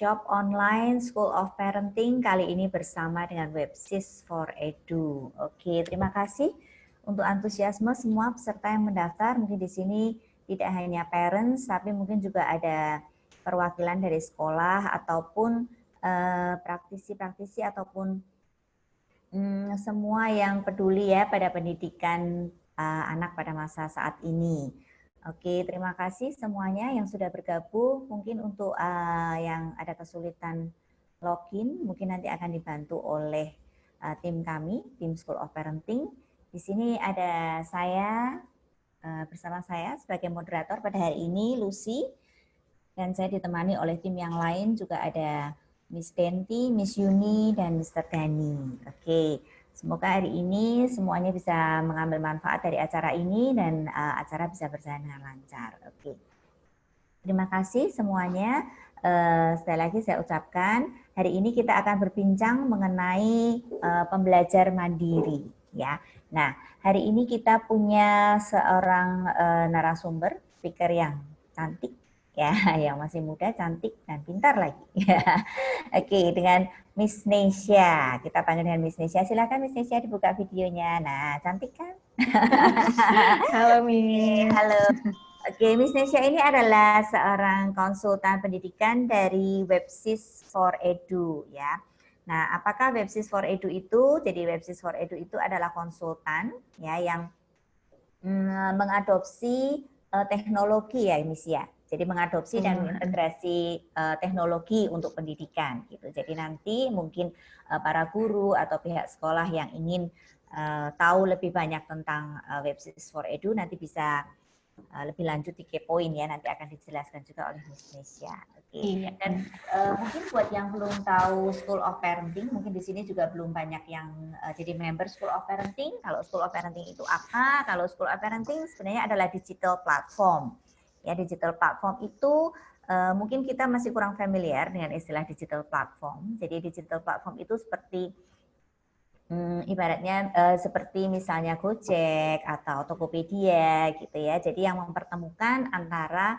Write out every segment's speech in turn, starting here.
workshop online School of Parenting kali ini bersama dengan Websis for Edu. Oke, terima kasih untuk antusiasme semua peserta yang mendaftar. Mungkin di sini tidak hanya parents, tapi mungkin juga ada perwakilan dari sekolah ataupun praktisi-praktisi ataupun semua yang peduli ya pada pendidikan anak pada masa saat ini. Oke, terima kasih semuanya yang sudah bergabung. Mungkin untuk yang ada kesulitan login, mungkin nanti akan dibantu oleh tim kami, tim School of Parenting. Di sini ada saya, bersama saya sebagai moderator pada hari ini, Lucy. Dan saya ditemani oleh tim yang lain, juga ada Miss Denti, Miss Yuni, dan Mr. Dani. Oke. Semoga hari ini semuanya bisa mengambil manfaat dari acara ini dan acara bisa berjalan dengan lancar. Oke. Terima kasih semuanya. Sekali lagi saya ucapkan, hari ini kita akan berbincang mengenai pembelajar mandiri. Ya. Nah, hari ini kita punya seorang narasumber, speaker yang cantik, ya, yang masih muda, cantik, dan pintar lagi. Oke, dengan Miss Nesya. Kita panggil dengan Miss Nesya. Silakan Miss Nesya dibuka videonya. Nah, cantik kan? Halo Miss. Halo. Oke, Miss Nesya ini adalah seorang konsultan pendidikan dari Websis for Edu ya. Nah, apakah Websis for Edu itu? Jadi Websis for Edu itu adalah konsultan ya yang mengadopsi teknologi ya Miss ya. Jadi mengadopsi dan mengintegrasi teknologi untuk pendidikan gitu. Jadi nanti mungkin para guru atau pihak sekolah yang ingin tahu lebih banyak tentang Websis for Edu nanti bisa lebih lanjut di kepoin ya, nanti akan dijelaskan juga oleh Miss Nesya. Oke. Iya. Dan mungkin buat yang belum tahu School of Parenting, mungkin di sini juga belum banyak yang jadi member School of Parenting. Kalau School of Parenting itu apa? Kalau School of Parenting sebenarnya adalah digital platform. Ya, digital platform itu mungkin kita masih kurang familiar dengan istilah digital platform. Jadi digital platform itu seperti ibaratnya seperti misalnya Gojek atau Tokopedia gitu ya. Jadi yang mempertemukan antara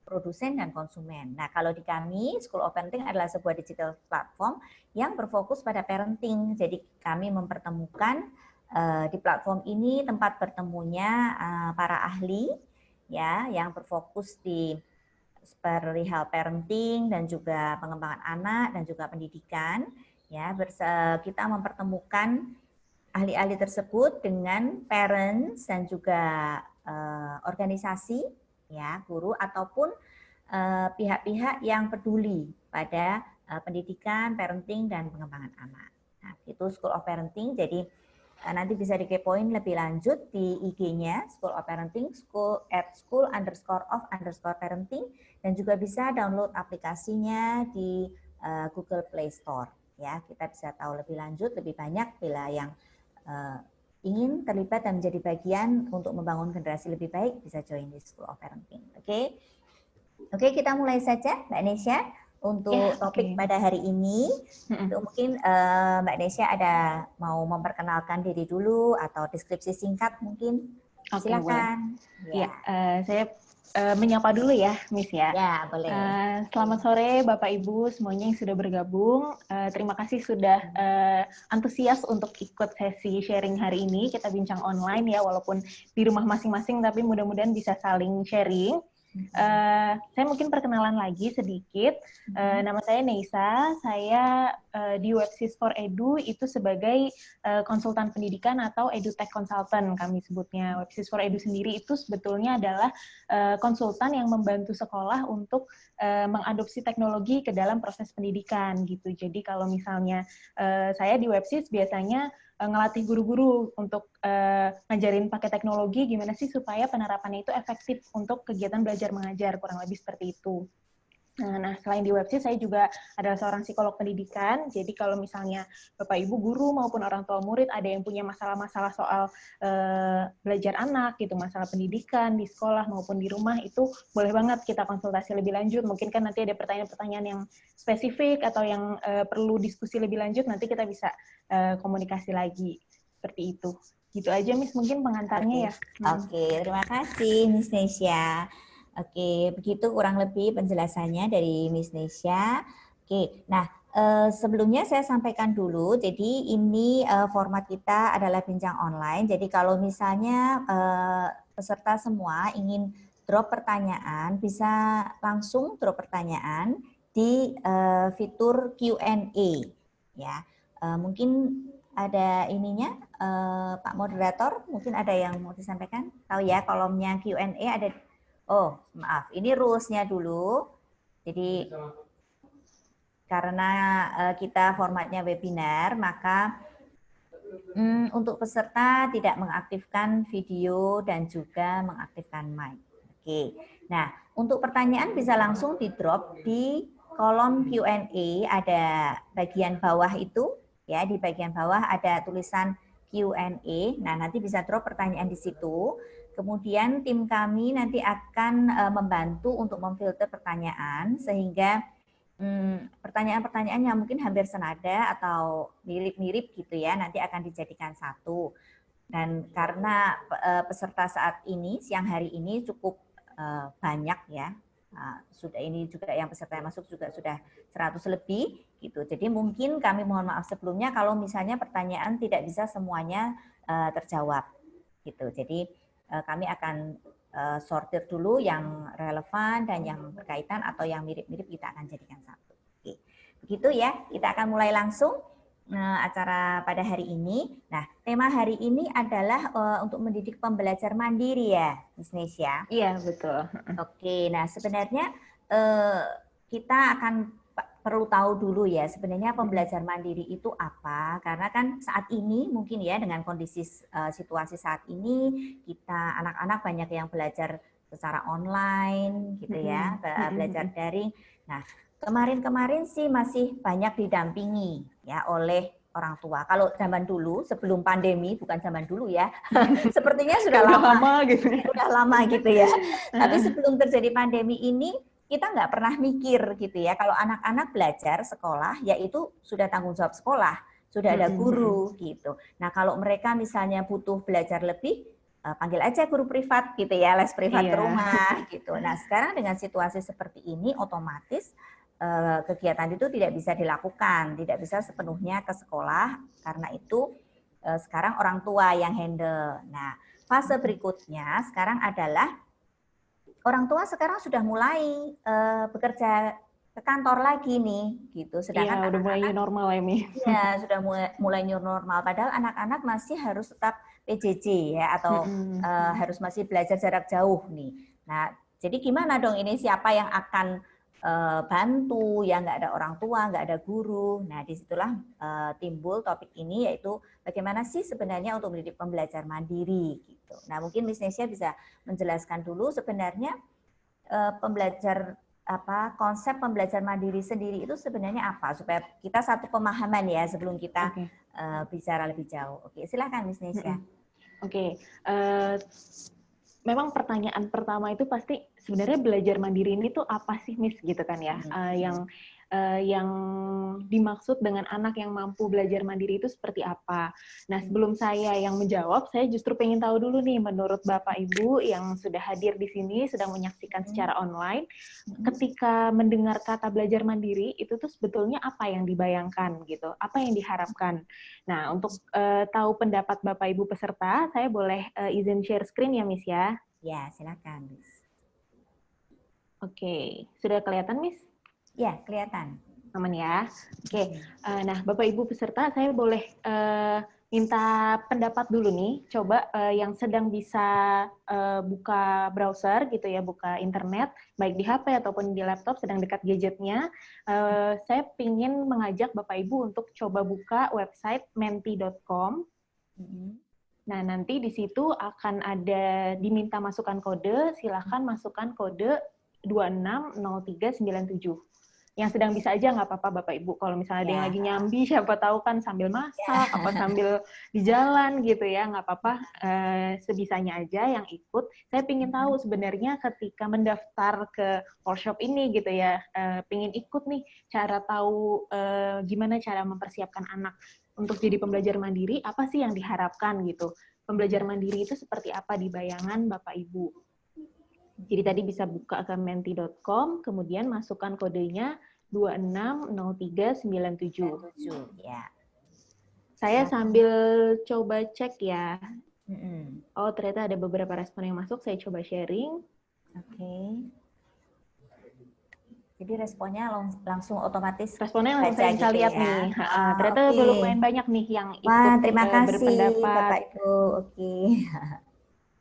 produsen dan konsumen. Nah, kalau di kami School of Parenting adalah sebuah digital platform yang berfokus pada parenting. Jadi kami mempertemukan di platform ini tempat bertemunya para ahli ya yang berfokus di perihal parenting dan juga pengembangan anak dan juga pendidikan. Ya, kita mempertemukan ahli-ahli tersebut dengan parents dan juga organisasi, ya, guru ataupun pihak-pihak yang peduli pada pendidikan, parenting dan pengembangan anak. Nah, itu School of Parenting. Jadi nanti bisa dikepoin lebih lanjut di IG-nya School of Parenting, school_of_parenting, dan juga bisa download aplikasinya di Google Play Store. Ya, kita bisa tahu lebih lanjut, lebih banyak bila yang ingin terlibat dan menjadi bagian untuk membangun generasi lebih baik bisa join di School of Parenting. Oke, kita mulai saja Mbak Nesya untuk topik pada hari ini. Mungkin Mbak Nesya ada mau memperkenalkan diri dulu atau deskripsi singkat mungkin. Silakan. Ya, saya menyapa dulu ya, Miss ya. Ya, boleh. Selamat sore Bapak Ibu semuanya yang sudah bergabung. Terima kasih sudah antusias untuk ikut sesi sharing hari ini. Kita bincang online ya, walaupun di rumah masing-masing, tapi mudah-mudahan bisa saling sharing. Saya mungkin perkenalan lagi sedikit. Nama saya Neisa. Saya di Websis for Edu itu sebagai konsultan pendidikan atau edutech consultant kami sebutnya. Websis for Edu sendiri itu sebetulnya adalah konsultan yang membantu sekolah untuk mengadopsi teknologi ke dalam proses pendidikan gitu. Jadi kalau misalnya saya di Websis biasanya ngelatih guru-guru untuk ngajarin pakai teknologi, gimana sih supaya penerapannya itu efektif untuk kegiatan belajar mengajar, kurang lebih seperti itu. Nah, selain di Websis, saya juga adalah seorang psikolog pendidikan. Jadi kalau misalnya Bapak Ibu guru maupun orang tua murid ada yang punya masalah-masalah soal belajar anak, gitu, masalah pendidikan di sekolah maupun di rumah, itu boleh banget kita konsultasi lebih lanjut. Mungkin kan nanti ada pertanyaan-pertanyaan yang spesifik atau yang perlu diskusi lebih lanjut, nanti kita bisa komunikasi lagi. Seperti itu. Gitu aja, Miss, mungkin pengantarnya ya. Oke, terima kasih Miss Nesya. Oke, begitu kurang lebih penjelasannya dari Miss Nesya. Oke, nah sebelumnya saya sampaikan dulu, jadi ini format kita adalah bincang online. Jadi kalau misalnya peserta semua ingin drop pertanyaan, bisa langsung drop pertanyaan di fitur Q&A. Ya, mungkin ada ininya, Pak Moderator, mungkin ada yang mau disampaikan? Tahu ya, kolomnya Q&A ada. Oh, maaf, ini rules-nya dulu. Jadi karena kita formatnya webinar, maka untuk peserta tidak mengaktifkan video dan juga mengaktifkan mic. Oke. Nah, untuk pertanyaan bisa langsung di-drop di kolom Q&A, ada bagian bawah itu ya, di bagian bawah ada tulisan Q&A. Nah, nanti bisa drop pertanyaan di situ. Kemudian tim kami nanti akan membantu untuk memfilter pertanyaan sehingga pertanyaan-pertanyaan yang mungkin hampir senada atau mirip-mirip gitu ya, nanti akan dijadikan satu. Dan karena peserta saat ini, siang hari ini cukup banyak ya, sudah ini juga yang peserta yang masuk juga sudah 100 lebih gitu. Jadi mungkin kami mohon maaf sebelumnya kalau misalnya pertanyaan tidak bisa semuanya terjawab gitu. Jadi kami akan sortir dulu yang relevan dan yang berkaitan atau yang mirip-mirip kita akan jadikan satu. Oke. Begitu ya, kita akan mulai langsung acara pada hari ini. Nah, tema hari ini adalah untuk mendidik pembelajar mandiri ya, Miss Nesya. Iya, betul. Oke, nah sebenarnya kita akan perlu tahu dulu ya sebenarnya pembelajar mandiri itu apa, karena kan saat ini mungkin ya dengan kondisi situasi saat ini kita anak-anak banyak yang belajar secara online gitu ya, belajar daring. Nah, kemarin-kemarin sih masih banyak didampingi ya oleh orang tua. Kalau zaman dulu sebelum pandemi, bukan zaman dulu ya, sepertinya sudah lama gitu. Udah lama gitu ya. Tapi sebelum terjadi pandemi ini kita nggak pernah mikir gitu ya, kalau anak-anak belajar sekolah, yaitu sudah tanggung jawab sekolah, sudah ada guru gitu. Nah kalau mereka misalnya butuh belajar lebih, panggil aja guru privat gitu ya, les privat ke rumah gitu. Nah sekarang dengan situasi seperti ini, otomatis kegiatan itu tidak bisa dilakukan, tidak bisa sepenuhnya ke sekolah, karena itu sekarang orang tua yang handle. Nah fase berikutnya sekarang adalah orang tua sekarang sudah mulai bekerja ke kantor lagi nih, gitu. Sedangkan udah mulai new normal ya, Mi. Iya, sudah mulai new normal. Padahal anak-anak masih harus tetap PJJ ya, atau harus masih belajar jarak jauh nih. Nah, jadi gimana dong ini siapa yang akan bantu, ya nggak ada orang tua, nggak ada guru. Nah, disitulah timbul topik ini, yaitu bagaimana sih sebenarnya untuk mendidik pembelajar mandiri gitu. Nah, mungkin Miss Nesya bisa menjelaskan dulu sebenarnya pembelajar konsep pembelajar mandiri sendiri itu sebenarnya apa, supaya kita satu pemahaman ya sebelum kita bicara lebih jauh. Oke, silakan Miss Nesya. Oke. Memang pertanyaan pertama itu pasti sebenarnya belajar mandiri ini tuh apa sih, Miss, gitu kan ya? Yang dimaksud dengan anak yang mampu belajar mandiri itu seperti apa? Nah, sebelum saya yang menjawab, saya justru pengen tahu dulu nih, menurut Bapak Ibu yang sudah hadir di sini, sedang menyaksikan secara online, ketika mendengar kata belajar mandiri, itu tuh sebetulnya apa yang dibayangkan gitu? Apa yang diharapkan? Nah, untuk tahu pendapat Bapak Ibu peserta, saya boleh izin share screen ya, Miss ya? Ya, silakan, Miss. Oke, sudah kelihatan, Miss? Ya, kelihatan. Aman ya? Oke, nah Bapak Ibu peserta, saya boleh minta pendapat dulu nih. Coba yang sedang bisa buka browser gitu ya, buka internet, baik di HP ataupun di laptop, sedang dekat gadgetnya. Saya ingin mengajak Bapak Ibu untuk coba buka website menti.com. Nah, nanti di situ akan ada diminta masukkan kode, silakan masukkan kode 260397. Yang sedang bisa aja nggak apa-apa Bapak Ibu. Kalau misalnya ada yang lagi nyambi, siapa tahu kan sambil masak, apa sambil di jalan gitu ya, nggak apa-apa, sebisanya aja yang ikut. Saya pengen tahu sebenarnya ketika mendaftar ke workshop ini gitu ya, pengen ikut nih, cara tahu gimana cara mempersiapkan anak untuk jadi pembelajar mandiri, apa sih yang diharapkan gitu. Pembelajar mandiri itu seperti apa di bayangan Bapak Ibu. Jadi tadi bisa buka ke menti.com, kemudian masukkan kodenya 260397. 7, ya. Saya Silakan. sambil coba cek ya. Mm-mm. Oh, ternyata ada beberapa respon yang masuk. Saya coba sharing. Oke. Jadi responnya langsung otomatis Responnya langsung baca saya bisa gitu lihat ya. nih. Ternyata Oke. lumayan banyak nih yang Wah, ikut terima kasih berpendapat. Bapak Ibu. Oke.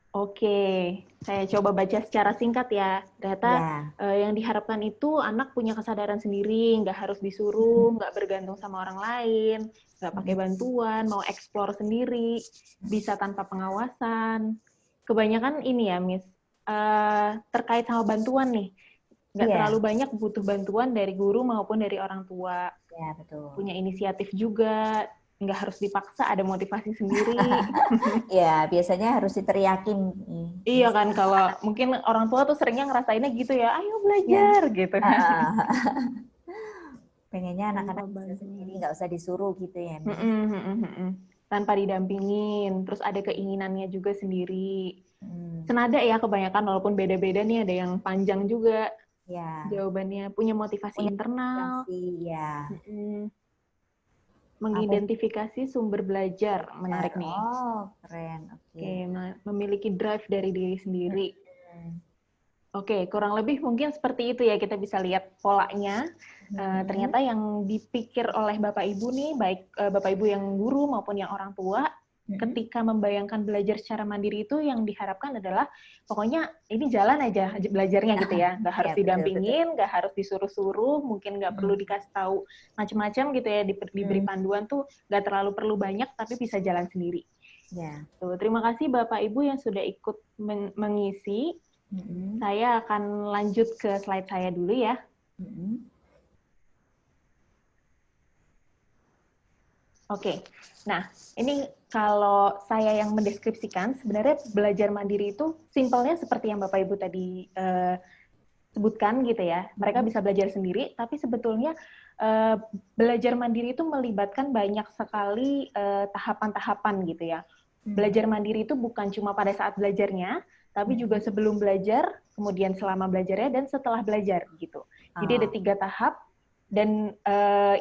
Oke, saya coba baca secara singkat ya. Ternyata Ya. yang diharapkan itu anak punya kesadaran sendiri, nggak harus disuruh, nggak bergantung sama orang lain, nggak pakai bantuan, mau explore sendiri, bisa tanpa pengawasan. Kebanyakan ini ya, Miss, terkait sama bantuan nih. Nggak Iya. terlalu banyak butuh bantuan dari guru maupun dari orang tua. Ya, betul. Punya inisiatif juga, nggak harus dipaksa, ada motivasi sendiri. Ya, biasanya harus diteriakin. Iya kan, kalau mungkin orang tua tuh seringnya ngerasainnya gitu ya, ayo Ya. belajar gitu kan. Pengennya Tanpa anak-anak bisa sendiri, bantuan. nggak usah disuruh gitu ya, Miss. Tanpa didampingin, terus ada keinginannya juga sendiri. Hmm. Senada ya kebanyakan, walaupun beda-beda nih, ada yang panjang juga Ya. jawabannya, punya motivasi Punya internal, motivasi, ya. Apa mengidentifikasi sumber belajar, belajar? menarik nih. Oh, keren. Oke. Oke, memiliki drive dari diri sendiri. Hmm. Oke, kurang lebih mungkin seperti itu ya, kita bisa lihat polanya. Ternyata yang dipikir oleh Bapak Ibu nih, baik Bapak Ibu yang guru maupun yang orang tua, ketika membayangkan belajar secara mandiri itu yang diharapkan adalah pokoknya ini jalan aja belajarnya gitu ya, nggak harus Ya, betul, betul. didampingin, nggak harus disuruh-suruh, mungkin nggak perlu dikasih tahu macam-macam gitu ya, diberi panduan tuh nggak terlalu perlu banyak, tapi bisa jalan sendiri. Ya. Tuh, terima kasih Bapak Ibu yang sudah ikut mengisi. Saya akan lanjut ke slide saya dulu ya. Oke, nah ini kalau saya yang mendeskripsikan, sebenarnya belajar mandiri itu simpelnya seperti yang Bapak Ibu tadi sebutkan gitu ya. Mereka bisa belajar sendiri, tapi sebetulnya belajar mandiri itu melibatkan banyak sekali tahapan-tahapan gitu ya. Belajar mandiri itu bukan cuma pada saat belajarnya, tapi juga sebelum belajar, kemudian selama belajarnya, dan setelah belajar gitu. Jadi ada 3 tahap, dan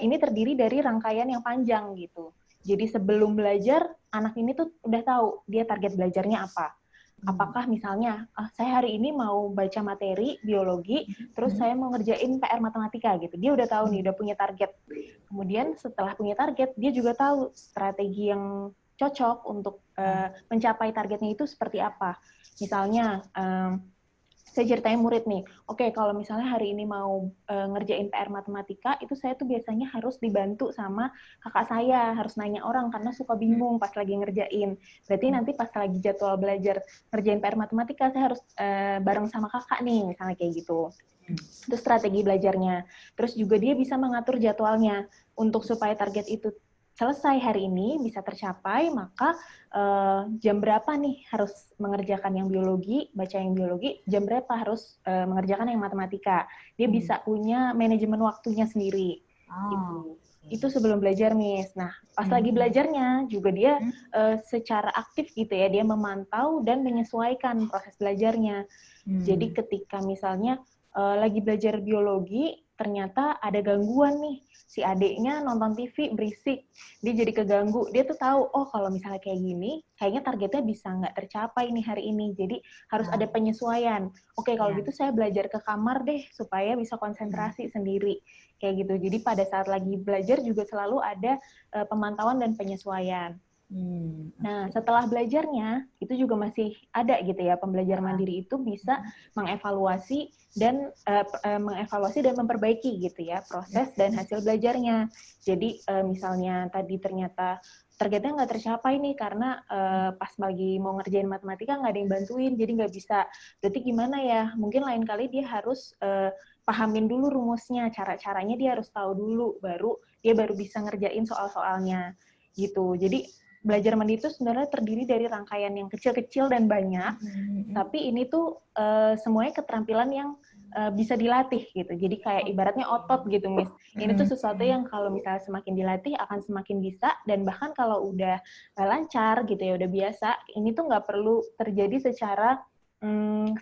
ini terdiri dari rangkaian yang panjang gitu. Jadi sebelum belajar, anak ini tuh udah tahu dia target belajarnya apa. Apakah misalnya, saya hari ini mau baca materi biologi, terus saya mau ngerjain PR matematika gitu. Dia udah tahu nih, udah punya target. Kemudian setelah punya target, dia juga tahu strategi yang cocok untuk mencapai targetnya itu seperti apa. Misalnya, saya ceritain murid nih, oke, kalau misalnya hari ini mau ngerjain PR matematika, itu saya tuh biasanya harus dibantu sama kakak saya, harus nanya orang karena suka bingung pas lagi ngerjain. Berarti nanti pas lagi jadwal belajar ngerjain PR matematika, saya harus bareng sama kakak nih, misalnya kayak gitu. Itu strategi belajarnya. Terus juga dia bisa mengatur jadwalnya untuk supaya target itu selesai hari ini, bisa tercapai, maka jam berapa nih harus mengerjakan yang biologi, baca yang biologi, jam berapa harus mengerjakan yang matematika. Dia bisa punya manajemen waktunya sendiri. Itu sebelum belajar, Miss. Nah, pas lagi belajarnya juga dia secara aktif gitu ya, dia memantau dan menyesuaikan proses belajarnya. Jadi ketika misalnya lagi belajar biologi, ternyata ada gangguan nih. Si adiknya nonton TV berisik, dia jadi keganggu. Dia tuh tahu, oh kalau misalnya kayak gini, kayaknya targetnya bisa nggak tercapai nih hari ini. Jadi harus ada penyesuaian. Oke, kalau gitu saya belajar ke kamar deh, supaya bisa konsentrasi sendiri. Kayak gitu. Jadi pada saat lagi belajar juga selalu ada pemantauan dan penyesuaian. Nah, setelah belajarnya, itu juga masih ada gitu ya, pembelajar mandiri itu bisa mengevaluasi dan memperbaiki gitu ya, proses dan hasil belajarnya. Jadi, misalnya tadi ternyata targetnya nggak tercapai nih, karena pas lagi mau ngerjain matematika nggak ada yang bantuin, jadi nggak bisa. Berarti gimana ya, mungkin lain kali dia harus pahamin dulu rumusnya, cara-caranya dia harus tahu dulu, dia baru bisa ngerjain soal-soalnya gitu. Jadi belajar mandiri itu sebenarnya terdiri dari rangkaian yang kecil-kecil dan banyak, tapi ini tuh semuanya keterampilan yang bisa dilatih gitu. Jadi kayak ibaratnya otot gitu, Miss. Ini tuh sesuatu yang kalau misalnya semakin dilatih akan semakin bisa, dan bahkan kalau udah lancar gitu ya, udah biasa, ini tuh nggak perlu terjadi secara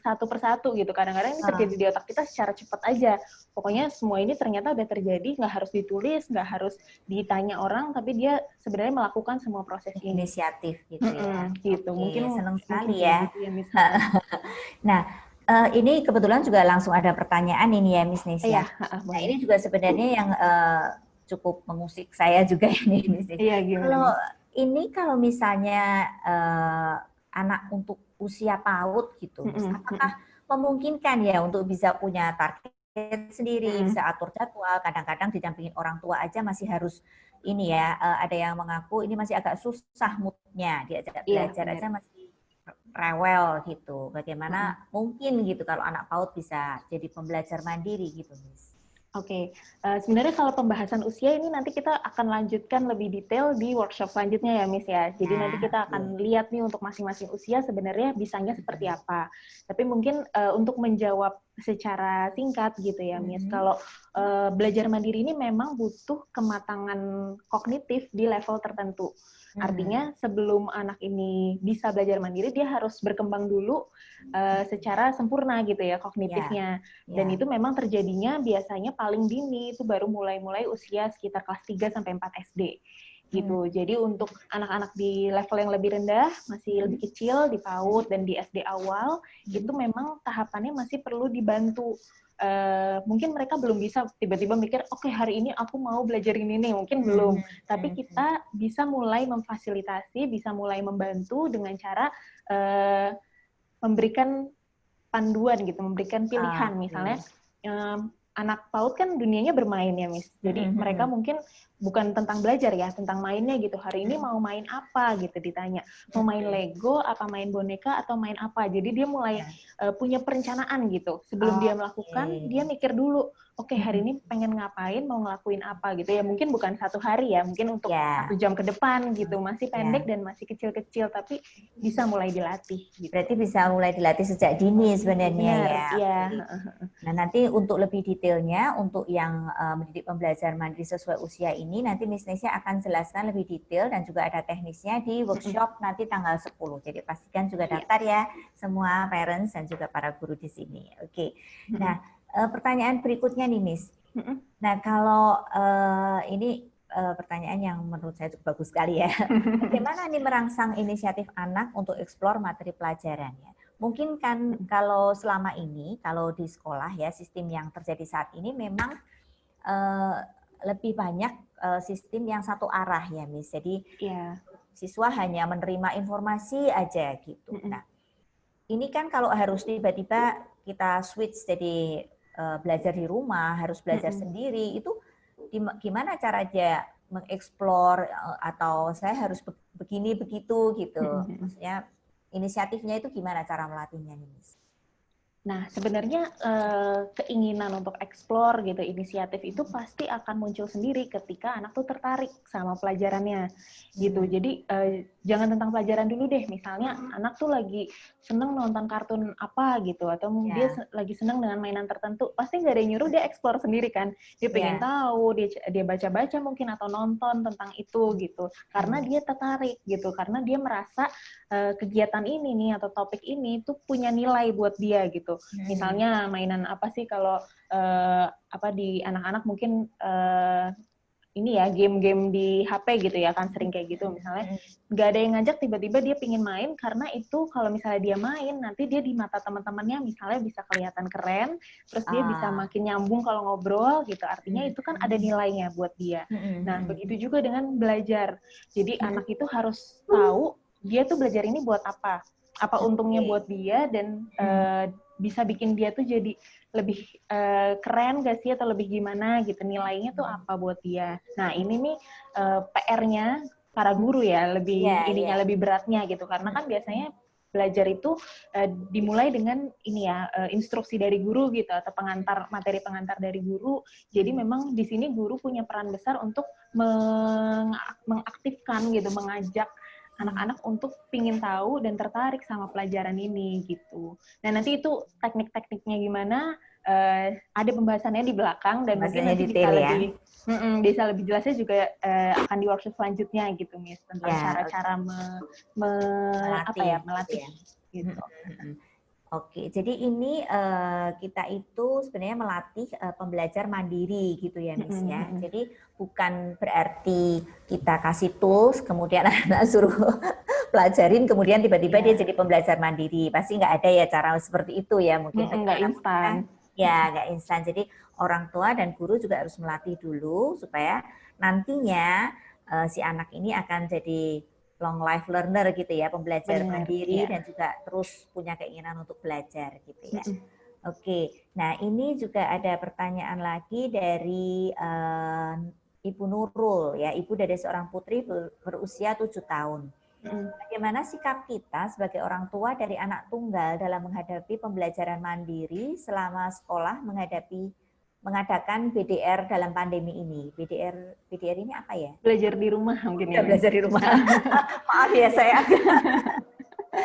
satu persatu gitu. Kadang-kadang ini terjadi di otak kita secara cepat aja. Pokoknya semua ini ternyata udah terjadi, nggak harus ditulis, nggak harus ditanya orang, tapi dia sebenarnya melakukan semua proses ini. Inisiatif gitu ya. Gitu. Oke, senang sekali kayak ya. gitu ya, Miss. Nah, ini kebetulan juga langsung ada pertanyaan ini ya, Miss Nesya. Iya, Nah, ini juga sebenarnya yang cukup mengusik saya juga ini, Miss Nesya. Iya, gimana? Kalau misalnya anak untuk usia PAUD gitu, apakah memungkinkan ya untuk bisa punya target sendiri, bisa atur jadwal, kadang-kadang didampingin orang tua aja masih harus ini ya, ada yang mengaku ini masih agak susah moodnya, diajak belajar aja masih rewel gitu. Bagaimana mungkin gitu kalau anak PAUD bisa jadi pembelajar mandiri gitu, Miss? Oke, sebenarnya kalau pembahasan usia ini nanti kita akan lanjutkan lebih detail di workshop selanjutnya ya, Miss ya. Jadi nanti kita akan lihat nih untuk masing-masing usia sebenarnya bisanya seperti apa. Tapi mungkin untuk menjawab secara singkat gitu ya, Miss. Kalau belajar mandiri ini memang butuh kematangan kognitif di level tertentu. Artinya sebelum anak ini bisa belajar mandiri, dia harus berkembang dulu secara sempurna gitu ya kognitifnya. Dan itu memang terjadinya biasanya paling dini, itu baru mulai usia sekitar kelas 3 sampai 4 SD. Gitu. Jadi untuk anak-anak di level yang lebih rendah, masih lebih kecil, di PAUD dan di SD awal, itu memang tahapannya masih perlu dibantu. Mungkin mereka belum bisa tiba-tiba mikir, oke, hari ini aku mau belajar ini nih, mungkin belum. Tapi kita bisa mulai memfasilitasi, bisa mulai membantu dengan cara memberikan panduan gitu, memberikan pilihan. Misalnya anak PAUD kan dunianya bermain ya, Miss. Jadi mereka mungkin bukan tentang belajar ya, tentang mainnya gitu. Hari ini mau main apa gitu ditanya. Mau main Lego, apa main boneka, atau main apa. Jadi dia mulai punya perencanaan gitu. Sebelum dia melakukan, dia mikir dulu, oke, hari ini pengen ngapain, mau ngelakuin apa gitu ya. Mungkin bukan 1 hari ya, mungkin untuk 1 jam ke depan gitu. Masih pendek dan masih kecil-kecil, tapi bisa mulai dilatih. Gitu. Berarti bisa mulai dilatih sejak dini sebenarnya ya. Iya. Nah, nanti untuk lebih detailnya, untuk yang mendidik pembelajar mandiri sesuai usia ini, nanti Miss Nesya akan jelaskan lebih detail dan juga ada teknisnya di workshop nanti tanggal 10. Jadi pastikan juga daftar ya semua parents dan juga para guru di sini. Oke. Nah, pertanyaan berikutnya nih, Miss. Nah, kalau ini pertanyaan yang menurut saya cukup bagus sekali ya. Bagaimana nih merangsang inisiatif anak untuk eksplor materi pelajaran ya? Mungkin kan kalau selama ini, kalau di sekolah ya, sistem yang terjadi saat ini memang lebih banyak sistem yang satu arah ya, Miss. Jadi siswa hanya menerima informasi aja gitu. Nah, ini kan kalau harus tiba-tiba kita switch jadi belajar di rumah, harus belajar sendiri, itu gimana caranya mengeksplor atau saya harus begini begitu gitu. Maksudnya inisiatifnya itu gimana cara melatihnya nih, Miss? Nah, sebenarnya keinginan untuk eksplor gitu, inisiatif itu pasti akan muncul sendiri ketika anak tuh tertarik sama pelajarannya gitu. Jadi jangan tentang pelajaran dulu deh. Misalnya anak tuh lagi seneng nonton kartun apa gitu, atau dia lagi seneng dengan mainan tertentu, pasti nggak ada yang nyuruh dia eksplor sendiri kan. Dia pengen tahu, dia baca-baca mungkin atau nonton tentang itu gitu. Karena dia tertarik gitu, karena dia merasa kegiatan ini nih atau topik ini tuh punya nilai buat dia gitu. Misalnya mainan apa sih kalau apa di anak-anak mungkin ini ya game-game di HP gitu ya kan sering kayak gitu misalnya nggak ada yang ngajak tiba-tiba dia pingin main karena itu kalau misalnya dia main nanti dia di mata teman-temannya misalnya bisa kelihatan keren terus dia bisa makin nyambung kalau ngobrol gitu artinya itu kan ada nilainya buat dia. Nah begitu juga dengan belajar jadi anak itu harus tahu dia tuh belajar ini buat apa untungnya buat dia dan bisa bikin dia tuh jadi lebih keren gak sih atau lebih gimana gitu nilainya tuh apa buat dia. Nah ini nih PR-nya para guru ya lebih lebih beratnya gitu karena kan biasanya belajar itu dimulai dengan ini ya instruksi dari guru gitu atau materi pengantar dari guru. Jadi memang di sini guru punya peran besar untuk mengaktifkan gitu mengajak anak-anak untuk pingin tahu dan tertarik sama pelajaran ini gitu. Nah nanti itu teknik-tekniknya gimana ada pembahasannya di belakang dan mungkin nanti bisa lebih jelasnya juga akan di workshop selanjutnya gitu Miss tentang cara-cara melatih gitu. Oke, jadi ini kita itu sebenarnya melatih pembelajar mandiri gitu ya, Miss ya. Jadi bukan berarti kita kasih tools, kemudian anak suruh pelajarin, kemudian tiba-tiba dia jadi pembelajar mandiri. Pasti nggak ada ya cara seperti itu ya. Mungkin Nggak bagaimana instan. ya nggak instan. Jadi orang tua dan guru juga harus melatih dulu supaya nantinya si anak ini akan jadi long life learner gitu ya, pembelajar Benar, mandiri ya. dan juga terus punya keinginan untuk belajar gitu ya. Oke, nah ini juga ada pertanyaan lagi dari Ibu Nurul ya, ibu dari seorang putri berusia 7 tahun. Bagaimana sikap kita sebagai orang tua dari anak tunggal dalam menghadapi pembelajaran mandiri selama sekolah mengadakan BDR dalam pandemi ini? BDR ini apa ya? Belajar di rumah mungkin ya. Belajar di rumah. Maaf ya saya.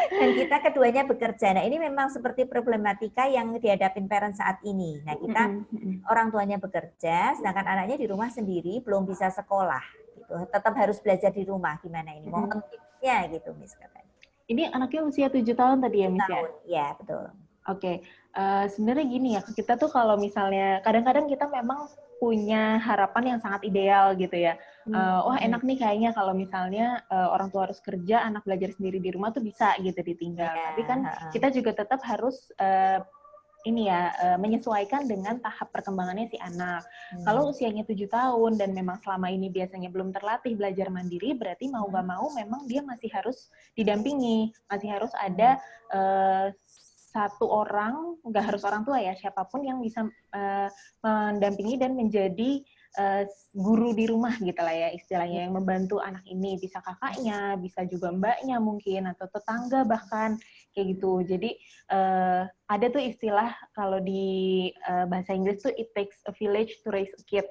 Dan kita keduanya bekerja. Nah ini memang seperti problematika yang dihadapin parent saat ini. Nah kita orang tuanya bekerja, sedangkan anaknya di rumah sendiri belum bisa sekolah. Gitu. Tetap harus belajar di rumah. Gimana ini? Mohon tipsnya gitu, Miss katanya. Ini anaknya usia 7 tahun tadi ya, Miss ya? Ya, betul. Oke, sebenarnya gini ya, kita tuh kalau misalnya, kadang-kadang kita memang punya harapan yang sangat ideal gitu ya. Wah enak nih kayaknya kalau misalnya orang tua harus kerja, anak belajar sendiri di rumah tuh bisa gitu ditinggal. Tapi kan kita juga tetap harus menyesuaikan dengan tahap perkembangannya si anak. Kalau usianya 7 tahun dan memang selama ini biasanya belum terlatih belajar mandiri, berarti mau nggak mau memang dia masih harus didampingi, masih harus ada satu orang, nggak harus orang tua ya, siapapun yang bisa mendampingi dan menjadi guru di rumah gitu lah ya istilahnya, yang membantu anak ini, bisa kakaknya, bisa juga mbaknya mungkin, atau tetangga bahkan, kayak gitu. Jadi ada tuh istilah kalau di bahasa Inggris tuh it takes a village to raise a kid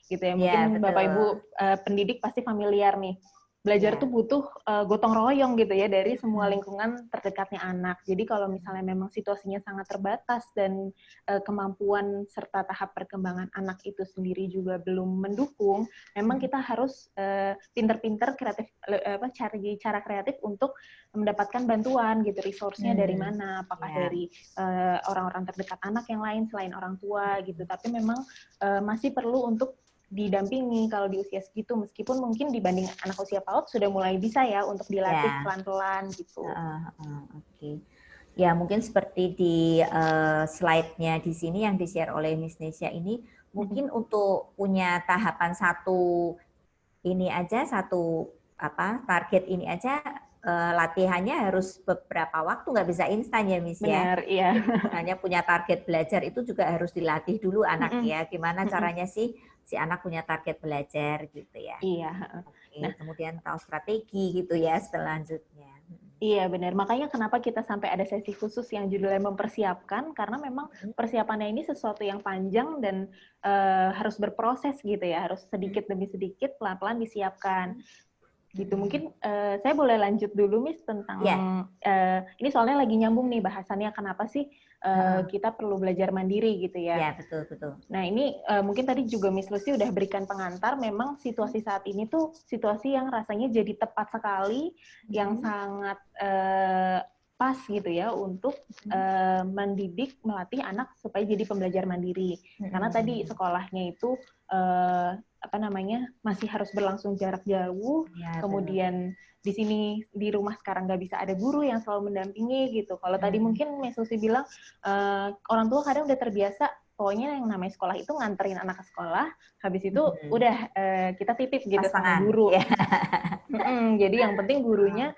gitu ya. Mungkin Bapak Ibu pendidik pasti familiar nih. Belajar tuh butuh gotong royong gitu ya dari semua lingkungan terdekatnya anak. Jadi kalau misalnya memang situasinya sangat terbatas dan kemampuan serta tahap perkembangan anak itu sendiri juga belum mendukung, memang kita harus pinter-pinter kreatif, cari cara kreatif untuk mendapatkan bantuan gitu, resource-nya dari mana, apakah dari orang-orang terdekat anak yang lain selain orang tua gitu. Tapi memang masih perlu untuk didampingi kalau di usia segitu, meskipun mungkin dibanding anak usia PAUD sudah mulai bisa ya untuk dilatih pelan-pelan gitu. Oke. Ya mungkin seperti di slide-nya di sini yang di-share oleh Miss Nesya ini, mungkin untuk punya tahapan satu target ini aja latihannya harus beberapa waktu, nggak bisa instan ya Miss ya. Benar, iya. Hanya punya target belajar itu juga harus dilatih dulu anak ya. Gimana caranya sih si anak punya target belajar gitu ya. Iya. Nah, kemudian tahu strategi gitu ya selanjutnya. Iya benar, makanya kenapa kita sampai ada sesi khusus yang judulnya mempersiapkan, karena memang persiapannya ini sesuatu yang panjang dan harus berproses gitu ya, harus sedikit demi sedikit pelan-pelan disiapkan. Gitu. Mungkin saya boleh lanjut dulu Miss tentang ini soalnya lagi nyambung nih bahasannya kenapa sih kita perlu belajar mandiri gitu ya. Ya, betul. Nah, ini mungkin tadi juga Miss Lucy udah berikan pengantar, memang situasi saat ini tuh situasi yang rasanya jadi tepat sekali, yang sangat pas gitu ya untuk mendidik, melatih anak supaya jadi pembelajar mandiri. Karena tadi sekolahnya itu masih harus berlangsung jarak jauh, kemudian di sini di rumah sekarang nggak bisa ada guru yang selalu mendampingi gitu. Kalau tadi mungkin Miss Lucy bilang orang tua kadang udah terbiasa, pokoknya yang namanya sekolah itu nganterin anak ke sekolah, habis itu udah kita titip gitu sama guru. Jadi yang penting gurunya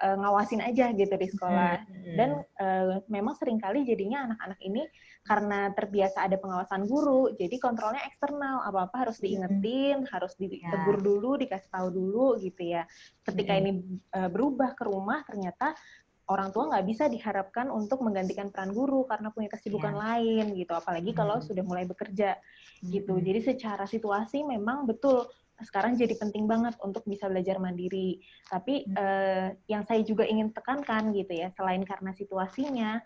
ngawasin aja gitu di sekolah. Dan memang seringkali jadinya anak-anak ini karena terbiasa ada pengawasan guru, jadi kontrolnya eksternal, apa-apa harus diingetin, harus ditegur dulu, dikasih tahu dulu gitu ya. Ketika ini berubah ke rumah, ternyata orang tua nggak bisa diharapkan untuk menggantikan peran guru karena punya kesibukan lain gitu, apalagi kalau sudah mulai bekerja gitu. Jadi secara situasi memang betul sekarang jadi penting banget untuk bisa belajar mandiri. Tapi yang saya juga ingin tekankan gitu ya, selain karena situasinya,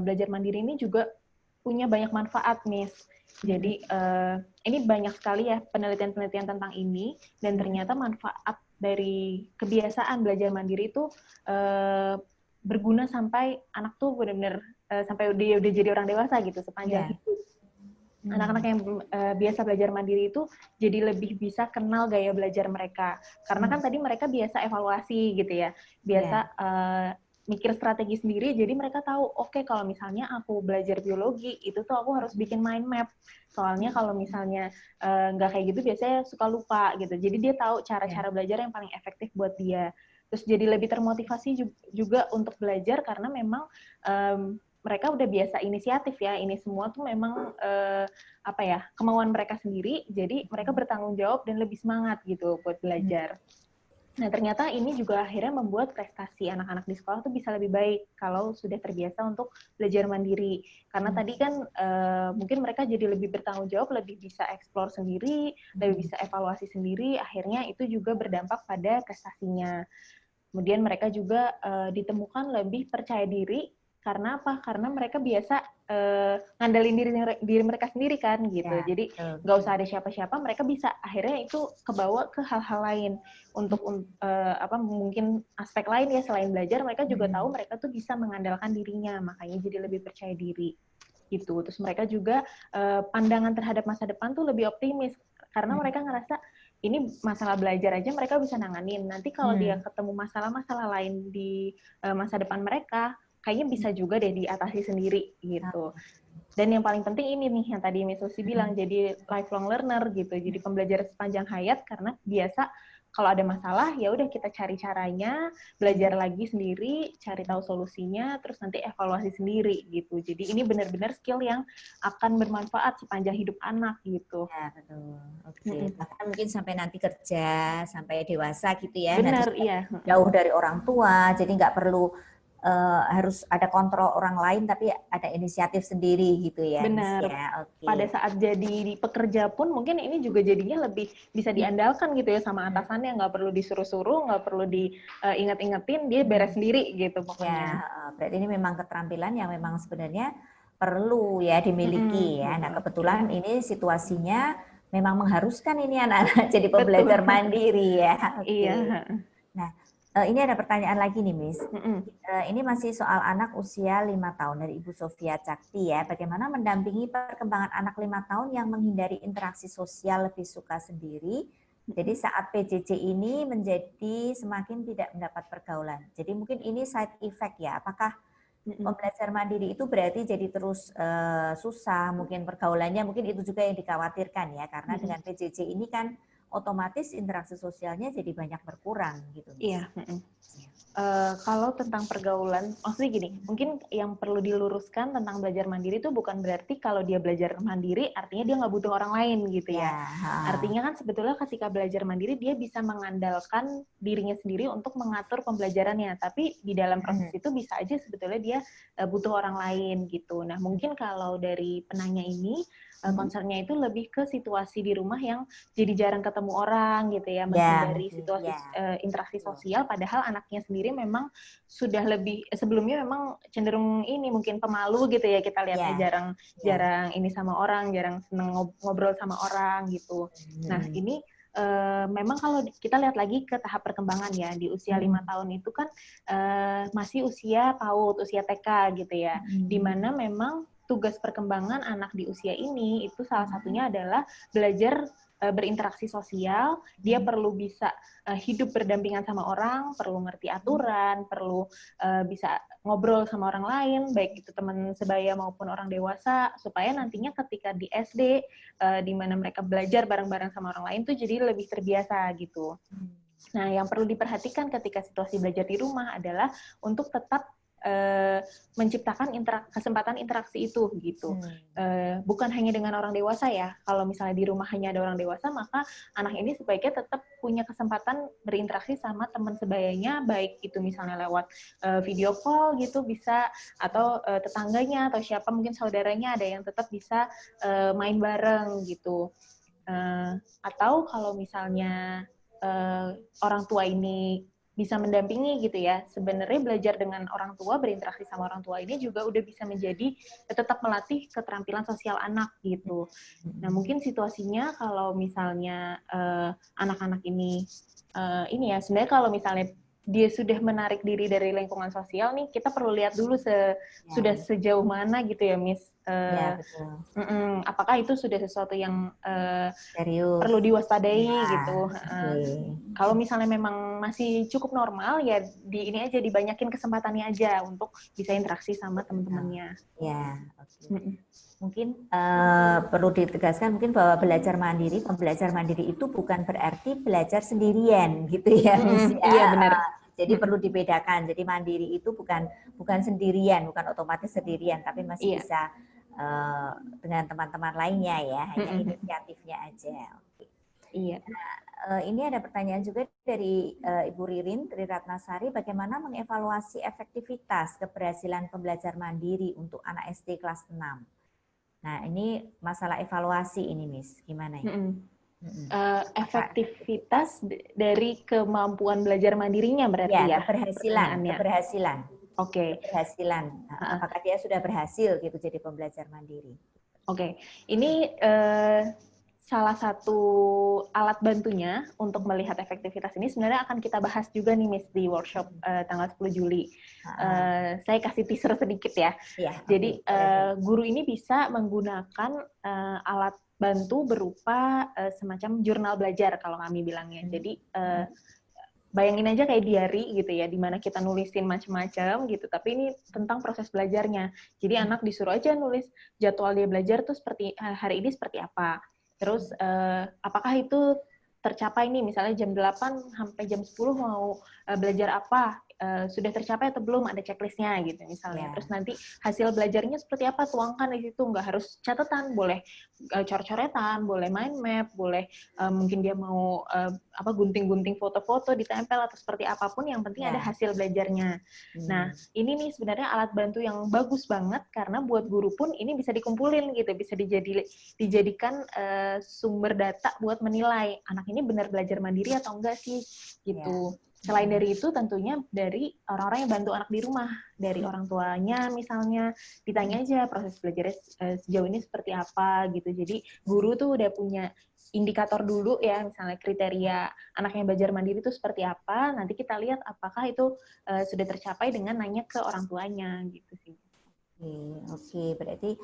belajar mandiri ini juga punya banyak manfaat, Miss. Jadi ini banyak sekali ya penelitian-penelitian tentang ini, dan ternyata manfaat dari kebiasaan belajar mandiri itu berguna sampai anak tuh benar-benar sampai dia udah jadi orang dewasa gitu sepanjang hidup. Anak-anak yang biasa belajar mandiri itu jadi lebih bisa kenal gaya belajar mereka. Karena kan tadi mereka biasa evaluasi gitu ya, biasa mikir strategi sendiri, jadi mereka tahu, oke, kalau misalnya aku belajar biologi, itu tuh aku harus bikin mind map. Soalnya kalau misalnya nggak kayak gitu, biasanya suka lupa gitu. Jadi dia tahu cara-cara belajar yang paling efektif buat dia. Terus jadi lebih termotivasi juga untuk belajar, karena memang mereka udah biasa inisiatif ya. Ini semua tuh memang kemauan mereka sendiri, jadi mereka bertanggung jawab dan lebih semangat gitu buat belajar. Nah, ternyata ini juga akhirnya membuat prestasi anak-anak di sekolah tuh bisa lebih baik kalau sudah terbiasa untuk belajar mandiri. Karena tadi kan mungkin mereka jadi lebih bertanggung jawab, lebih bisa eksplor sendiri, lebih bisa evaluasi sendiri, akhirnya itu juga berdampak pada prestasinya. Kemudian mereka juga ditemukan lebih percaya diri. Karena apa? Karena mereka biasa ngandelin diri mereka sendiri kan gitu. Jadi nggak usah ada siapa-siapa, mereka bisa akhirnya itu kebawa ke hal-hal lain untuk mungkin aspek lain ya selain belajar. Mereka juga tahu mereka tuh bisa mengandalkan dirinya, makanya jadi lebih percaya diri gitu. Terus mereka juga pandangan terhadap masa depan tuh lebih optimis karena mereka ngerasa ini masalah belajar aja mereka bisa nanganin. Nanti kalau dia ketemu masalah-masalah lain di masa depan mereka, kayaknya bisa juga deh diatasi sendiri gitu. Dan yang paling penting ini nih yang tadi Miss Susi bilang, jadi lifelong learner gitu. Jadi pembelajar sepanjang hayat karena biasa kalau ada masalah ya udah kita cari caranya, belajar lagi sendiri, cari tahu solusinya, terus nanti evaluasi sendiri gitu. Jadi ini benar-benar skill yang akan bermanfaat sepanjang hidup anak gitu. Ya, betul. Oke. Bahkan mungkin sampai nanti kerja, sampai dewasa gitu ya. Benar, nanti iya. Jauh dari orang tua, jadi nggak perlu harus ada kontrol orang lain, tapi ada inisiatif sendiri gitu ya. Benar. Ya, oke. Pada saat jadi pekerja pun mungkin ini juga jadinya lebih bisa diandalkan gitu ya sama atasannya, nggak perlu disuruh-suruh, nggak perlu diinget-ingetin, dia beres sendiri gitu pokoknya. Ya, berarti ini memang keterampilan yang memang sebenarnya perlu ya dimiliki ya. Nah, kebetulan ini situasinya memang mengharuskan ini anak-anak jadi pembelajar mandiri ya. Oke. Iya. Nah, ini ada pertanyaan lagi nih, Miss. Ini masih soal anak usia 5 tahun dari Ibu Sofia Cakti ya. Bagaimana mendampingi perkembangan anak 5 tahun yang menghindari interaksi sosial, lebih suka sendiri. Jadi saat PJJ ini menjadi semakin tidak mendapat pergaulan. Jadi mungkin ini side effect ya. Apakah pembelajar mandiri itu berarti jadi terus susah, mungkin pergaulannya, mungkin itu juga yang dikhawatirkan ya. Karena dengan PJJ ini kan otomatis interaksi sosialnya jadi banyak berkurang gitu. Iya. Kalau tentang pergaulan, maksudnya gini, mungkin yang perlu diluruskan tentang belajar mandiri itu bukan berarti kalau dia belajar mandiri artinya dia nggak butuh orang lain gitu ya. Artinya kan sebetulnya ketika belajar mandiri dia bisa mengandalkan dirinya sendiri untuk mengatur pembelajarannya, tapi di dalam proses itu bisa aja sebetulnya dia butuh orang lain gitu. Nah mungkin kalau dari penanya ini concernnya itu lebih ke situasi di rumah yang jadi jarang ketemu orang gitu ya, menghindari situasi interaksi sosial, padahal anaknya sendiri memang sudah lebih sebelumnya memang cenderung ini mungkin pemalu gitu ya, kita lihatnya jarang ini sama orang, jarang seneng ngobrol sama orang gitu. Nah ini memang kalau kita lihat lagi ke tahap perkembangan ya, di usia 5 tahun itu kan masih usia PAUD, usia TK gitu ya, dimana memang tugas perkembangan anak di usia ini itu salah satunya adalah belajar berinteraksi sosial, dia perlu bisa hidup berdampingan sama orang, perlu ngerti aturan, perlu bisa ngobrol sama orang lain, baik itu teman sebaya maupun orang dewasa, supaya nantinya ketika di SD, di mana mereka belajar bareng-bareng sama orang lain tuh jadi lebih terbiasa gitu. Nah, yang perlu diperhatikan ketika situasi belajar di rumah adalah untuk tetap menciptakan kesempatan interaksi itu gitu. Bukan hanya dengan orang dewasa ya. Kalau misalnya di rumah hanya ada orang dewasa, maka anak ini sebaiknya tetap punya kesempatan berinteraksi sama teman sebayanya, baik itu misalnya lewat video call gitu bisa, atau tetangganya atau siapa mungkin saudaranya ada yang tetap bisa main bareng gitu. Atau kalau misalnya orang tua ini bisa mendampingi gitu ya, sebenarnya belajar dengan orang tua, berinteraksi sama orang tua ini juga udah bisa menjadi tetap melatih keterampilan sosial anak gitu. Nah mungkin situasinya kalau misalnya anak-anak ini ya sebenarnya kalau misalnya dia sudah menarik diri dari lingkungan sosial nih, kita perlu lihat dulu sudah sejauh mana gitu ya, Miss. Ya, betul. Apakah itu sudah sesuatu yang Serius. perlu diwaspadai Ya, gitu. okay. Kalau misalnya memang masih cukup normal, ya ini aja dibanyakin kesempatannya aja untuk bisa interaksi sama teman-temannya. Ya, oke. Mungkin perlu ditegaskan mungkin bahwa belajar mandiri, pembelajar mandiri itu bukan berarti belajar sendirian gitu ya, Miss ya. Iya, benar. Jadi perlu dibedakan. Jadi mandiri itu bukan sendirian, bukan otomatis sendirian, tapi masih bisa dengan teman-teman lainnya ya, hanya inisiatifnya aja. Oke. Iya. Nah, ini ada pertanyaan juga dari Ibu Ririn Triratnasari, bagaimana mengevaluasi efektivitas keberhasilan pembelajar mandiri untuk anak SD kelas 6? Nah, ini masalah evaluasi ini, Miss. Gimana ya? Efektivitas dari kemampuan belajar mandirinya berarti ya? Keberhasilan. Oke. Keberhasilan. Apakah dia sudah berhasil gitu jadi pembelajar mandiri? Oke. Ini salah satu alat bantunya untuk melihat efektivitas ini sebenarnya akan kita bahas juga nih, Miss, di workshop tanggal 10 Juli. Saya kasih teaser sedikit ya. Jadi guru ini bisa menggunakan alat bantu berupa semacam jurnal belajar kalau kami bilangnya. Jadi bayangin aja kayak diary gitu ya, di mana kita nulisin macam-macam gitu, tapi ini tentang proses belajarnya. Jadi anak disuruh aja nulis jadwal dia belajar tuh seperti hari ini seperti apa. Terus apakah itu tercapai nih, misalnya jam 8 sampai jam 10 mau belajar apa, sudah tercapai atau belum, ada checklistnya gitu misalnya. Terus nanti hasil belajarnya seperti apa, tuangkan di situ, nggak harus catatan, boleh coret-coretan, boleh mind map, boleh mungkin dia mau gunting-gunting foto-foto ditempel atau seperti apapun, yang penting ada hasil belajarnya. Nah, ini nih sebenarnya alat bantu yang bagus banget, karena buat guru pun ini bisa dikumpulin gitu, bisa dijadikan sumber data buat menilai anak ini benar belajar mandiri atau enggak sih gitu. Selain dari itu, tentunya dari orang-orang yang bantu anak di rumah, dari orang tuanya misalnya, ditanya aja proses belajarnya sejauh ini seperti apa gitu. Jadi guru tuh udah punya indikator dulu ya, misalnya kriteria anak yang belajar mandiri itu seperti apa, nanti kita lihat apakah itu sudah tercapai dengan nanya ke orang tuanya gitu sih. Oke, berarti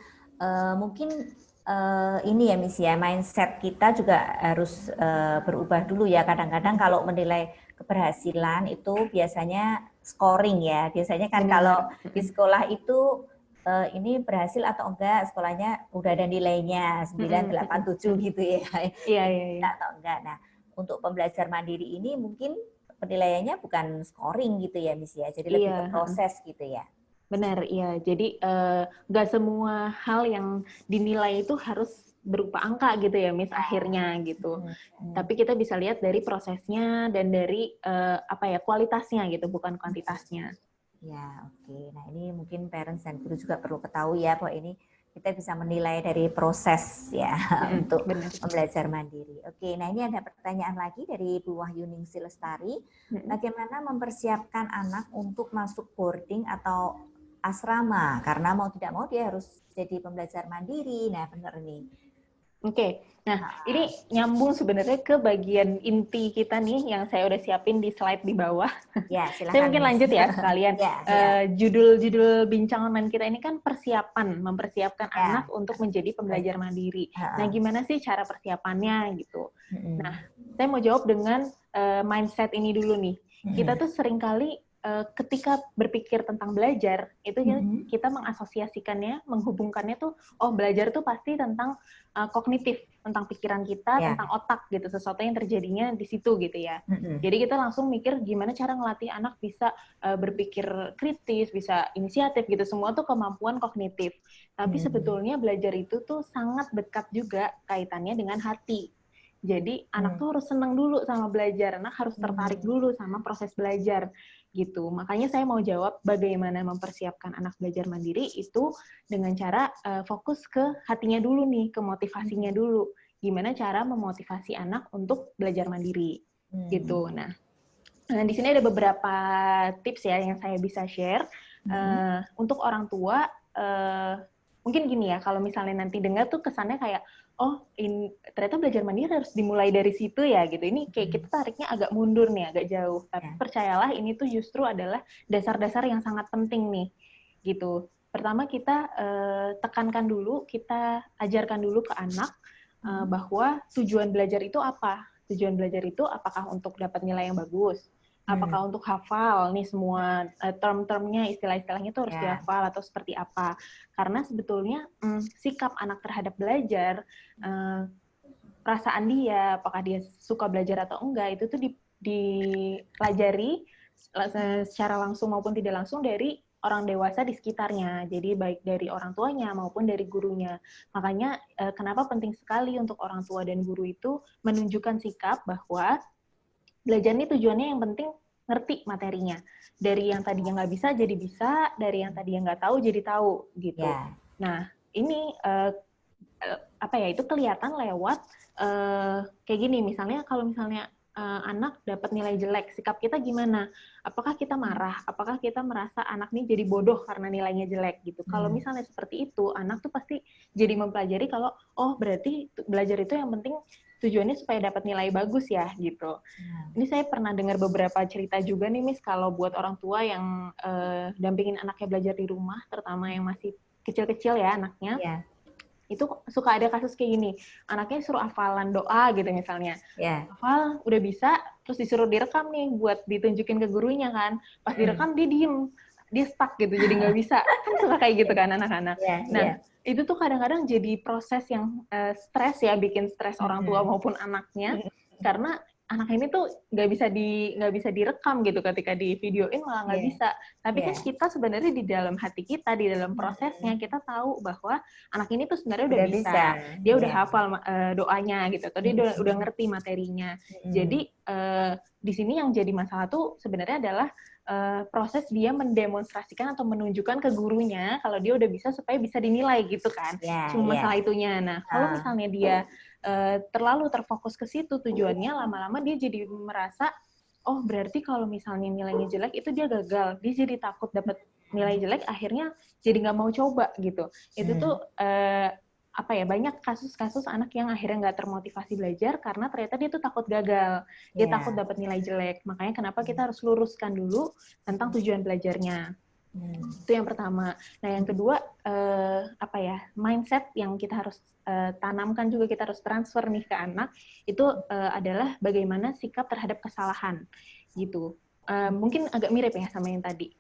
mungkin ini ya, Miss ya, mindset kita juga harus berubah dulu ya. Kadang-kadang kalau menilai keberhasilan itu biasanya scoring ya. Biasanya kan kalau di sekolah itu ini berhasil atau enggak, sekolahnya udah ada nilainya 987 gitu ya. Iya. Atau enggak. Nah, untuk pembelajar mandiri ini mungkin penilaiannya bukan scoring gitu ya, Miss ya. Jadi lebih ke proses gitu ya. Benar, iya. Jadi nggak semua hal yang dinilai itu harus berupa angka gitu ya, Miss, akhirnya gitu. Tapi kita bisa lihat dari prosesnya dan dari kualitasnya gitu, bukan kuantitasnya. Ya, oke. Nah, ini mungkin parents dan guru juga perlu ketahui ya, bahwa ini kita bisa menilai dari proses ya untuk belajar mandiri. Oke, nah ini ada pertanyaan lagi dari Bu Wahyuningsi Lestari. Bagaimana mempersiapkan anak untuk masuk boarding atau asrama? Karena mau tidak mau dia harus jadi pembelajar mandiri. Nah, benar nih. Oke, nah ini nyambung sebenarnya ke bagian inti kita nih yang saya udah siapin di slide di bawah. Ya, silakan. Saya mungkin lanjut ya sekalian. Judul bincang online kita ini kan mempersiapkan anak untuk menjadi pembelajar mandiri. Nah, gimana sih cara persiapannya gitu? Nah, saya mau jawab dengan mindset ini dulu nih. Kita tuh seringkali ketika berpikir tentang belajar, itu kita mengasosiasikannya, menghubungkannya tuh, oh belajar tuh pasti tentang kognitif, tentang pikiran kita, tentang otak gitu, sesuatu yang terjadinya di situ gitu ya. Jadi kita langsung mikir gimana cara ngelatih anak bisa berpikir kritis, bisa inisiatif gitu, semua tuh kemampuan kognitif. Tapi sebetulnya belajar itu tuh sangat dekat juga kaitannya dengan hati. Jadi anak tuh harus senang dulu sama belajar, anak harus tertarik dulu sama proses belajar gitu. Makanya saya mau jawab bagaimana mempersiapkan anak belajar mandiri itu dengan cara fokus ke hatinya dulu nih, ke motivasinya dulu. Gimana cara memotivasi anak untuk belajar mandiri gitu. Nah, di sini ada beberapa tips ya yang saya bisa share. Untuk orang tua, mungkin gini ya, kalau misalnya nanti dengar tuh kesannya kayak, ternyata belajar mandiri harus dimulai dari situ ya gitu. Ini kayak kita tariknya agak mundur nih, agak jauh. Tapi percayalah ini tuh justru adalah dasar-dasar yang sangat penting nih gitu. Pertama kita tekankan dulu, kita ajarkan dulu ke anak bahwa tujuan belajar itu apa. Tujuan belajar itu apakah untuk dapat nilai yang bagus, apakah untuk hafal nih semua term-termnya, istilah-istilahnya itu harus dihafal atau seperti apa. Karena sebetulnya sikap anak terhadap belajar, perasaan dia, apakah dia suka belajar atau enggak, itu tuh dipelajari secara langsung maupun tidak langsung dari orang dewasa di sekitarnya. Jadi baik dari orang tuanya maupun dari gurunya. Makanya kenapa penting sekali untuk orang tua dan guru itu menunjukkan sikap bahwa belajar ini tujuannya yang penting ngerti materinya. Dari yang tadinya nggak bisa jadi bisa, dari yang tadinya nggak tahu jadi tahu gitu. Nah ini itu kelihatan lewat kayak gini. Misalnya kalau misalnya anak dapat nilai jelek, sikap kita gimana? Apakah kita marah? Apakah kita merasa anak ini jadi bodoh karena nilainya jelek gitu? Kalau misalnya seperti itu, anak tuh pasti jadi mempelajari kalau berarti belajar itu yang penting tujuannya supaya dapat nilai bagus ya gitu. Ini saya pernah dengar beberapa cerita juga nih Miss, kalau buat orang tua yang dampingin anaknya belajar di rumah, terutama yang masih kecil-kecil ya anaknya. Itu suka ada kasus kayak gini, anaknya suruh hafalan doa gitu misalnya, hafal udah bisa, terus disuruh direkam nih buat ditunjukin ke gurunya kan, pas direkam dia diem, dia stuck gitu, jadi nggak bisa, kan suka kayak gitu kan anak-anak. Itu tuh kadang-kadang jadi proses yang stres ya, bikin stres orang tua maupun anaknya, karena anak ini tuh nggak bisa direkam gitu, ketika di videoin malah nggak bisa. Tapi kan kita sebenarnya di dalam hati kita, di dalam prosesnya kita tahu bahwa anak ini tuh sebenarnya udah bisa. Dia udah hafal doanya gitu, atau dia udah ngerti materinya. Jadi di sini yang jadi masalah tuh sebenarnya adalah proses dia mendemonstrasikan atau menunjukkan ke gurunya kalau dia udah bisa supaya bisa dinilai gitu kan. Cuma masalah itunya. Nah, kalau misalnya dia terlalu terfokus ke situ tujuannya, lama-lama dia jadi merasa berarti kalau misalnya nilainya jelek itu dia gagal, dia jadi takut dapat nilai jelek, akhirnya jadi nggak mau coba gitu. Itu tuh banyak kasus-kasus anak yang akhirnya nggak termotivasi belajar karena ternyata dia tuh takut gagal, dia takut dapat nilai jelek. Makanya kenapa kita harus luruskan dulu tentang tujuan belajarnya. Itu yang pertama. Nah, yang kedua mindset yang kita harus tanamkan juga, kita harus transfer nih ke anak itu adalah bagaimana sikap terhadap kesalahan gitu. Mungkin agak mirip ya sama yang tadi.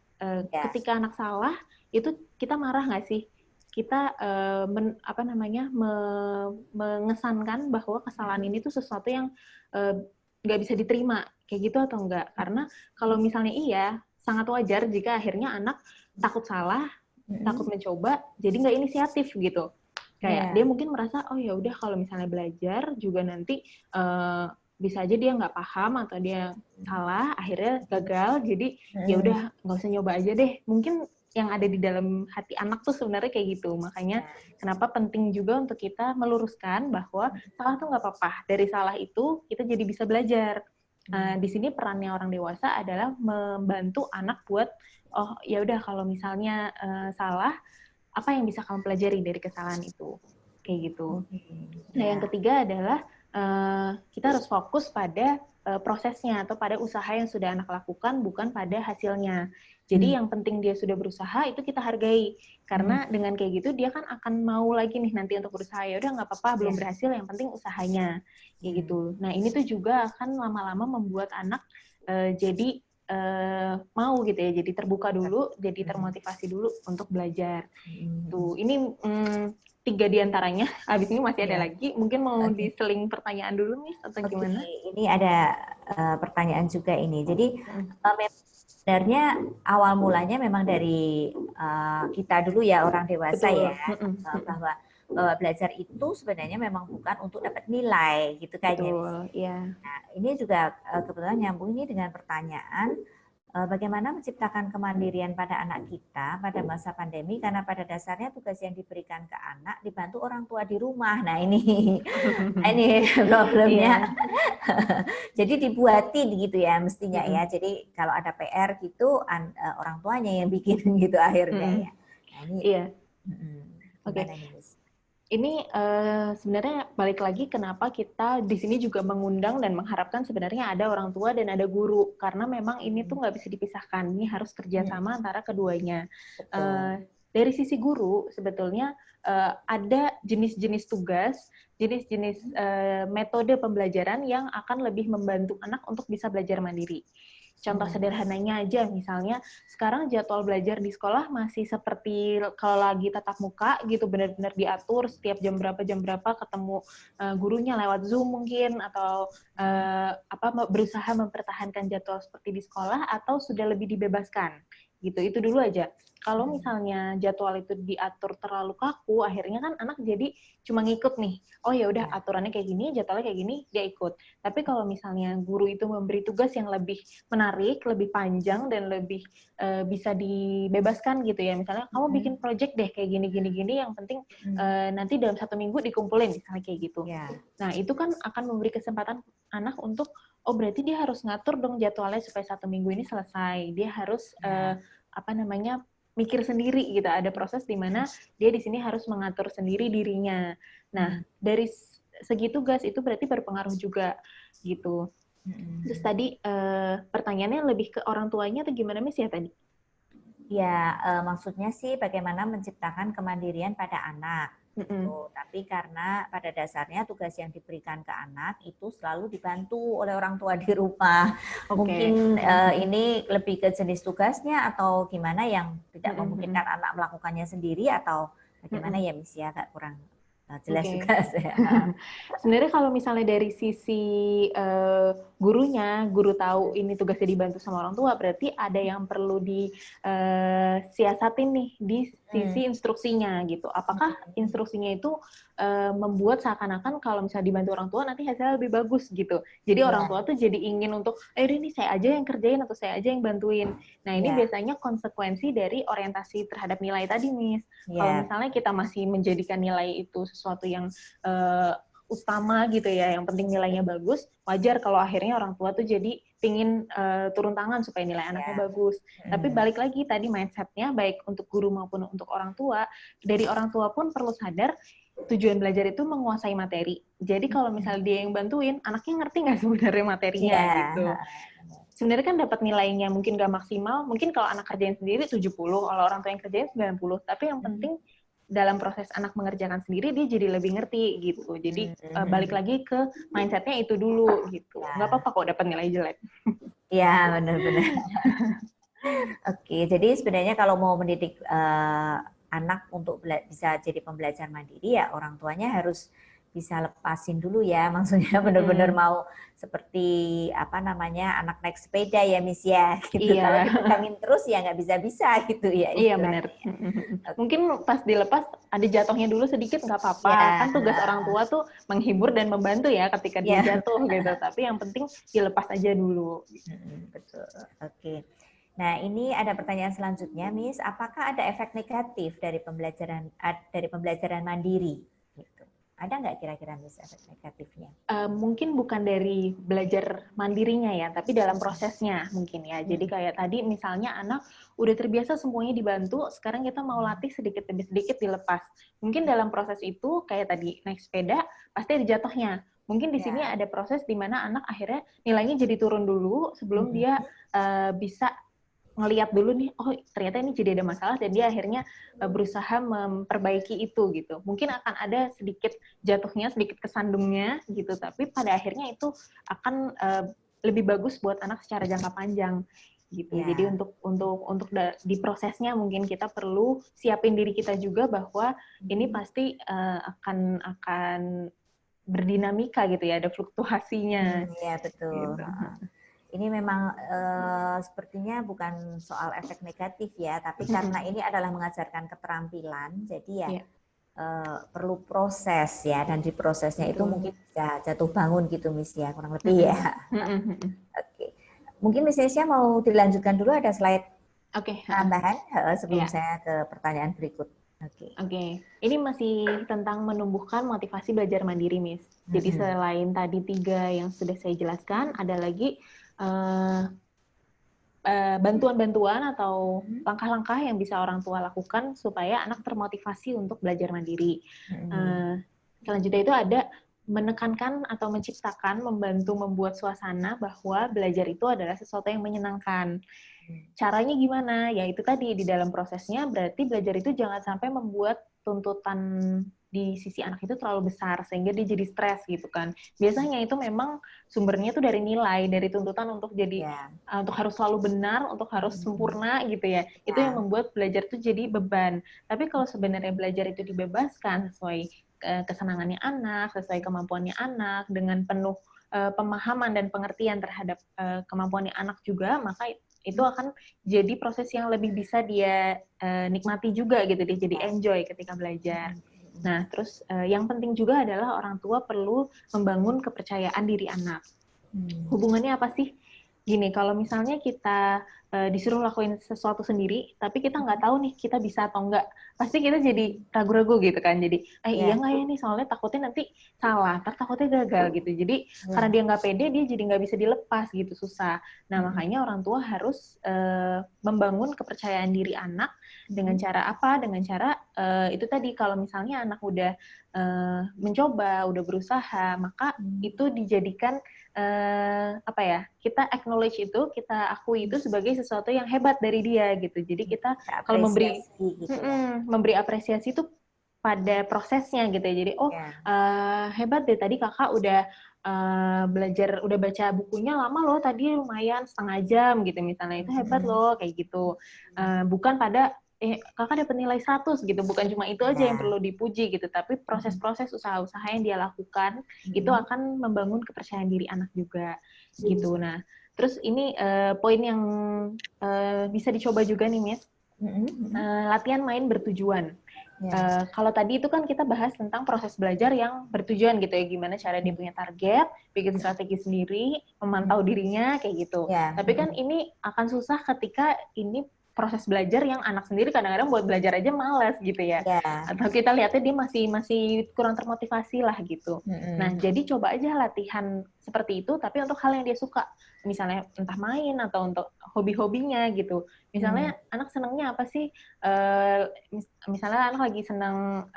Ketika anak salah itu kita marah nggak sih? Kita mengesankan bahwa kesalahan ini tuh sesuatu yang nggak bisa diterima, kayak gitu atau enggak? Karena kalau misalnya sangat wajar jika akhirnya anak takut salah, takut mencoba, jadi nggak inisiatif gitu. Kayak dia mungkin merasa, ya udah kalau misalnya belajar juga nanti bisa aja dia nggak paham atau dia salah, akhirnya gagal, jadi ya udah nggak usah nyoba aja deh. Mungkin yang ada di dalam hati anak tuh sebenarnya kayak gitu. Makanya kenapa penting juga untuk kita meluruskan bahwa salah tuh nggak apa-apa. Dari salah itu kita jadi bisa belajar. Di sini perannya orang dewasa adalah membantu anak buat ya udah kalau misalnya salah, apa yang bisa kamu pelajari dari kesalahan itu, kayak gitu. Nah, yang ketiga adalah kita harus fokus pada prosesnya atau pada usaha yang sudah anak lakukan, bukan pada hasilnya. Jadi yang penting dia sudah berusaha itu kita hargai, karena dengan kayak gitu dia kan akan mau lagi nih nanti untuk berusaha. Ya udah nggak apa-apa, belum berhasil, yang penting usahanya, kayak gitu. Nah, ini tuh juga akan lama-lama membuat anak jadi mau gitu ya, jadi terbuka dulu, jadi termotivasi dulu untuk belajar. Tuh, ini 3 diantaranya. Habis ini masih ada lagi. Mungkin mau diseling pertanyaan dulu nih atau gimana? Ini ada pertanyaan juga ini. Jadi sebenarnya awal mulanya memang dari kita dulu ya, orang dewasa. Betul. Ya, bahwa belajar itu sebenarnya memang bukan untuk dapat nilai gitu kan. Betul, ya. Nah, ini juga kebetulan nyambung ini dengan pertanyaan bagaimana menciptakan kemandirian pada anak kita pada masa pandemi, karena pada dasarnya tugas yang diberikan ke anak dibantu orang tua di rumah. Nah, ini problemnya. Jadi dibuatin gitu ya mestinya ya. Jadi kalau ada PR gitu orang tuanya yang bikin gitu akhirnya ya. Nah, ini Oke. Ini sebenarnya balik lagi kenapa kita di sini juga mengundang dan mengharapkan sebenarnya ada orang tua dan ada guru, karena memang ini tuh nggak bisa dipisahkan, ini harus kerjasama antara keduanya. Betul. Dari sisi guru sebetulnya ada jenis-jenis tugas, jenis-jenis metode pembelajaran yang akan lebih membantu anak untuk bisa belajar mandiri. Contoh sederhananya aja, misalnya sekarang jadwal belajar di sekolah masih seperti kalau lagi tatap muka gitu, benar-benar diatur setiap jam berapa ketemu gurunya lewat Zoom mungkin, atau berusaha mempertahankan jadwal seperti di sekolah, atau sudah lebih dibebaskan gitu. Itu dulu aja. Kalau misalnya jadwal itu diatur terlalu kaku, akhirnya kan anak jadi cuma ngikut nih. Oh ya udah, aturannya kayak gini, jadwalnya kayak gini, dia ikut. Tapi kalau misalnya guru itu memberi tugas yang lebih menarik, lebih panjang, dan lebih bisa dibebaskan gitu ya. Misalnya kamu bikin project deh kayak gini, yang penting nanti dalam 1 minggu dikumpulin, misalnya kayak gitu. Nah itu kan akan memberi kesempatan anak untuk, oh berarti dia harus ngatur dong jadwalnya supaya 1 minggu ini selesai. Dia harus mikir sendiri gitu. Ada proses di mana dia di sini harus mengatur sendiri dirinya. Nah, dari segi tugas itu berarti berpengaruh juga gitu. Terus tadi pertanyaannya lebih ke orang tuanya atau gimana Miss ya tadi? Ya, maksudnya sih bagaimana menciptakan kemandirian pada anak. Gitu. Tapi karena pada dasarnya tugas yang diberikan ke anak itu selalu dibantu oleh orang tua di rumah. Mungkin ini lebih ke jenis tugasnya atau gimana yang tidak memungkinkan anak melakukannya sendiri, atau bagaimana ya Miss ya, agak kurang jelas juga saya. Sebenarnya kalau misalnya dari sisi gurunya, guru tahu ini tugasnya dibantu sama orang tua, berarti ada yang perlu disiasatin nih di sisi instruksinya gitu. Apakah instruksinya itu membuat seakan-akan kalau misalnya dibantu orang tua nanti hasilnya lebih bagus gitu. Jadi orang tua tuh jadi ingin untuk, ini saya aja yang kerjain atau saya aja yang bantuin. Nah ini biasanya konsekuensi dari orientasi terhadap nilai tadi, Miss. Kalau misalnya kita masih menjadikan nilai itu sesuatu yang utama gitu ya, yang penting nilainya bagus, wajar kalau akhirnya orang tua tuh jadi pingin turun tangan supaya nilai anaknya bagus. Tapi balik lagi tadi mindset-nya, baik untuk guru maupun untuk orang tua, dari orang tua pun perlu sadar tujuan belajar itu menguasai materi. Jadi kalau misalnya dia yang bantuin, anaknya ngerti nggak sebenarnya materinya gitu. Sebenarnya kan dapat nilainya mungkin nggak maksimal, mungkin kalau anak kerjain sendiri 70, kalau orang tua yang kerjain 90, tapi yang penting dalam proses anak mengerjakan sendiri, dia jadi lebih ngerti gitu. Jadi balik lagi ke mindset-nya itu dulu gitu. Nggak apa-apa kok dapat nilai jelek. Iya, benar-benar. Oke, jadi sebenarnya kalau mau mendidik anak untuk bisa jadi pembelajar mandiri, ya orang tuanya harus bisa lepasin dulu ya, maksudnya benar-benar mau seperti anak naik sepeda ya Miss ya, gitu. Kalau dipegangin terus ya nggak bisa-bisa gitu ya. Iya benar. Mungkin pas dilepas ada jatuhnya dulu sedikit nggak apa-apa. Kan tugas orang tua tuh menghibur dan membantu ya ketika dia jatuh gitu. Tapi yang penting dilepas aja dulu. Betul. Oke. Nah, ini ada pertanyaan selanjutnya, Miss. Apakah ada efek negatif dari pembelajaran mandiri? Gitu. Ada nggak kira-kira Miss efek negatifnya? Mungkin bukan dari belajar mandirinya ya, tapi dalam prosesnya mungkin ya. Jadi kayak tadi misalnya anak udah terbiasa semuanya dibantu, sekarang kita mau latih sedikit demi sedikit dilepas. Mungkin dalam proses itu kayak tadi naik sepeda pasti ada jatuhnya. Mungkin di sini ada proses di mana anak akhirnya nilainya jadi turun dulu sebelum dia bisa ngelihat dulu nih, oh ternyata ini jadi ada masalah, dan dia akhirnya berusaha memperbaiki itu gitu. Mungkin akan ada sedikit jatuhnya, sedikit kesandungnya gitu, tapi pada akhirnya itu akan lebih bagus buat anak secara jangka panjang gitu. Jadi untuk di prosesnya mungkin kita perlu siapin diri kita juga bahwa ini pasti akan berdinamika gitu ya, ada fluktuasinya. Iya betul. Gitu. Ini memang sepertinya bukan soal efek negatif ya, tapi karena ini adalah mengajarkan keterampilan, jadi ya perlu proses ya, dan di prosesnya itu mungkin bisa jatuh bangun gitu Miss ya, kurang lebih ya. Oke. Mungkin Miss Nesya mau dilanjutkan dulu, ada slide tambahan sebelum saya ke pertanyaan berikut. Oke. Ini masih tentang menumbuhkan motivasi belajar mandiri, Miss. Jadi selain tadi 3 yang sudah saya jelaskan, ada lagi bantuan-bantuan atau langkah-langkah yang bisa orang tua lakukan supaya anak termotivasi untuk belajar mandiri. Selanjutnya itu ada menekankan atau menciptakan, membantu membuat suasana bahwa belajar itu adalah sesuatu yang menyenangkan. Caranya gimana? Ya itu tadi, di dalam prosesnya berarti belajar itu jangan sampai membuat tuntutan di sisi anak itu terlalu besar sehingga dia jadi stres gitu kan. Biasanya itu memang sumbernya itu dari nilai, dari tuntutan untuk jadi untuk harus selalu benar, untuk harus sempurna gitu ya. Itu yang membuat belajar itu jadi beban. Tapi kalau sebenarnya belajar itu dibebaskan sesuai kesenangannya anak, sesuai kemampuannya anak, dengan penuh pemahaman dan pengertian terhadap kemampuannya anak juga, maka itu akan jadi proses yang lebih bisa dia nikmati juga gitu, dia jadi enjoy ketika belajar. Nah, terus yang penting juga adalah orang tua perlu membangun kepercayaan diri anak. Hubungannya apa sih? Gini, kalau misalnya kita disuruh lakuin sesuatu sendiri, tapi kita nggak tahu nih kita bisa atau nggak, pasti kita jadi ragu-ragu gitu kan. Jadi, iya nggak ya nih, soalnya takutnya nanti salah, takutnya gagal gitu. Jadi, karena dia nggak pede, dia jadi nggak bisa dilepas gitu, susah. Nah, makanya orang tua harus membangun kepercayaan diri anak dengan cara apa? Dengan cara itu tadi, kalau misalnya anak udah mencoba, udah berusaha, maka itu dijadikan apa ya, kita acknowledge itu, kita akui itu sebagai sesuatu yang hebat dari dia gitu. Jadi kita kalau memberi gitu memberi apresiasi itu pada prosesnya gitu ya. Jadi hebat deh tadi kakak udah belajar, udah baca bukunya lama loh, tadi lumayan setengah jam gitu misalnya, itu hebat loh kayak gitu. Bukan pada kakak dapat nilai 100 gitu, bukan cuma itu aja yang perlu dipuji gitu, tapi proses-proses usaha-usaha yang dia lakukan itu akan membangun kepercayaan diri anak juga gitu. Nah, terus ini poin yang bisa dicoba juga nih, Miss. Latihan main bertujuan. Kalau tadi itu kan kita bahas tentang proses belajar yang bertujuan gitu ya, gimana cara dia punya target, bikin strategi sendiri, memantau dirinya kayak gitu. Tapi kan ini akan susah ketika ini proses belajar yang anak sendiri kadang-kadang buat belajar aja malas gitu ya. Atau kita lihatnya dia masih kurang termotivasi lah gitu. Nah, jadi coba aja latihan seperti itu, tapi untuk hal yang dia suka. Misalnya entah main atau untuk hobi-hobinya gitu. Misalnya anak senangnya apa sih? Misalnya anak lagi senang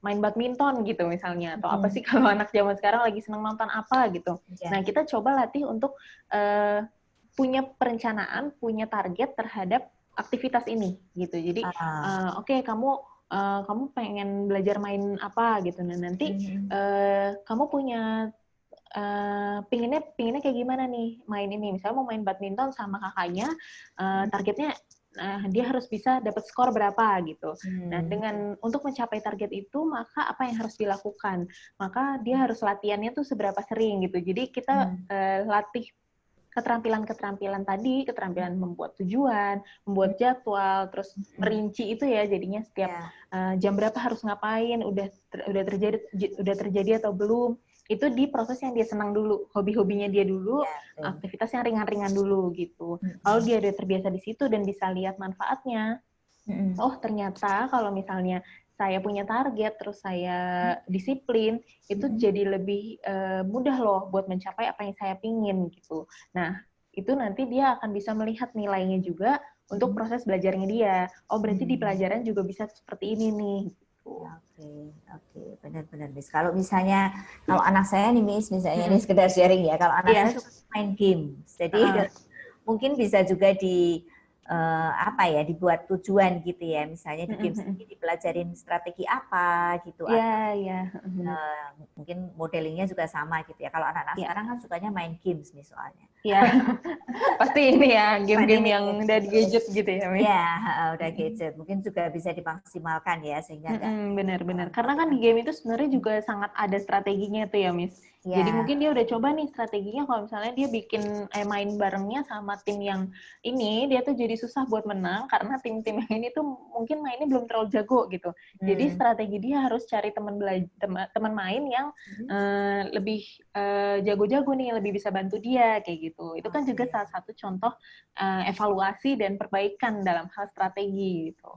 main badminton gitu misalnya, atau apa sih kalau anak zaman sekarang lagi senang nonton apa gitu. Nah, kita coba latih untuk punya perencanaan, punya target terhadap aktivitas ini gitu. Jadi oke, kamu pengen belajar main apa gitu. Nah, nanti kamu punya pinginnya kayak gimana nih main ini. Misalnya mau main badminton sama kakaknya, targetnya dia harus bisa dapat skor berapa gitu. Nah, untuk mencapai target itu, maka apa yang harus dilakukan? Maka dia harus latihannya tuh seberapa sering gitu. Jadi kita latih keterampilan tadi, keterampilan membuat tujuan, membuat jadwal, terus merinci itu ya, jadinya setiap jam berapa harus ngapain, udah terjadi atau belum. Itu di proses yang dia senang dulu, hobi-hobinya dia dulu, aktivitas yang ringan-ringan dulu gitu. Kalau dia udah terbiasa di situ dan bisa lihat manfaatnya, oh ternyata kalau misalnya saya punya target, terus saya disiplin, itu jadi lebih mudah loh buat mencapai apa yang saya pingin gitu. Nah, itu nanti dia akan bisa melihat nilainya juga untuk proses belajarnya dia. Oh, berarti di pelajaran juga bisa seperti ini nih. Oke, benar-benar Miss. Kalau misalnya, kalau anak saya nih Miss, misalnya ini sekedar sharing ya, kalau anak saya suka main game, jadi mungkin bisa juga dibuat tujuan gitu ya, misalnya di game sendiri dipelajarin strategi apa gitu, mungkin modelingnya juga sama gitu ya. Kalau anak-anak sekarang kan sukanya main games nih soalnya. Pasti ini ya, game-game yang udah gadget gitu ya, Miss. Udah gadget. Mungkin juga bisa dimaksimalkan ya, sehingga benar-benar. Karena kan di game itu sebenarnya juga sangat ada strateginya tuh ya, Miss. Jadi mungkin dia udah coba nih strateginya, kalau misalnya dia bikin main barengnya sama tim yang ini, dia tuh jadi susah buat menang karena tim-tim yang ini tuh mungkin mainnya belum terlalu jago gitu. Jadi strategi dia harus cari teman main yang lebih jago-jago nih, lebih bisa bantu dia kayak gitu. Itu kan juga salah satu contoh evaluasi dan perbaikan dalam hal strategi gitu.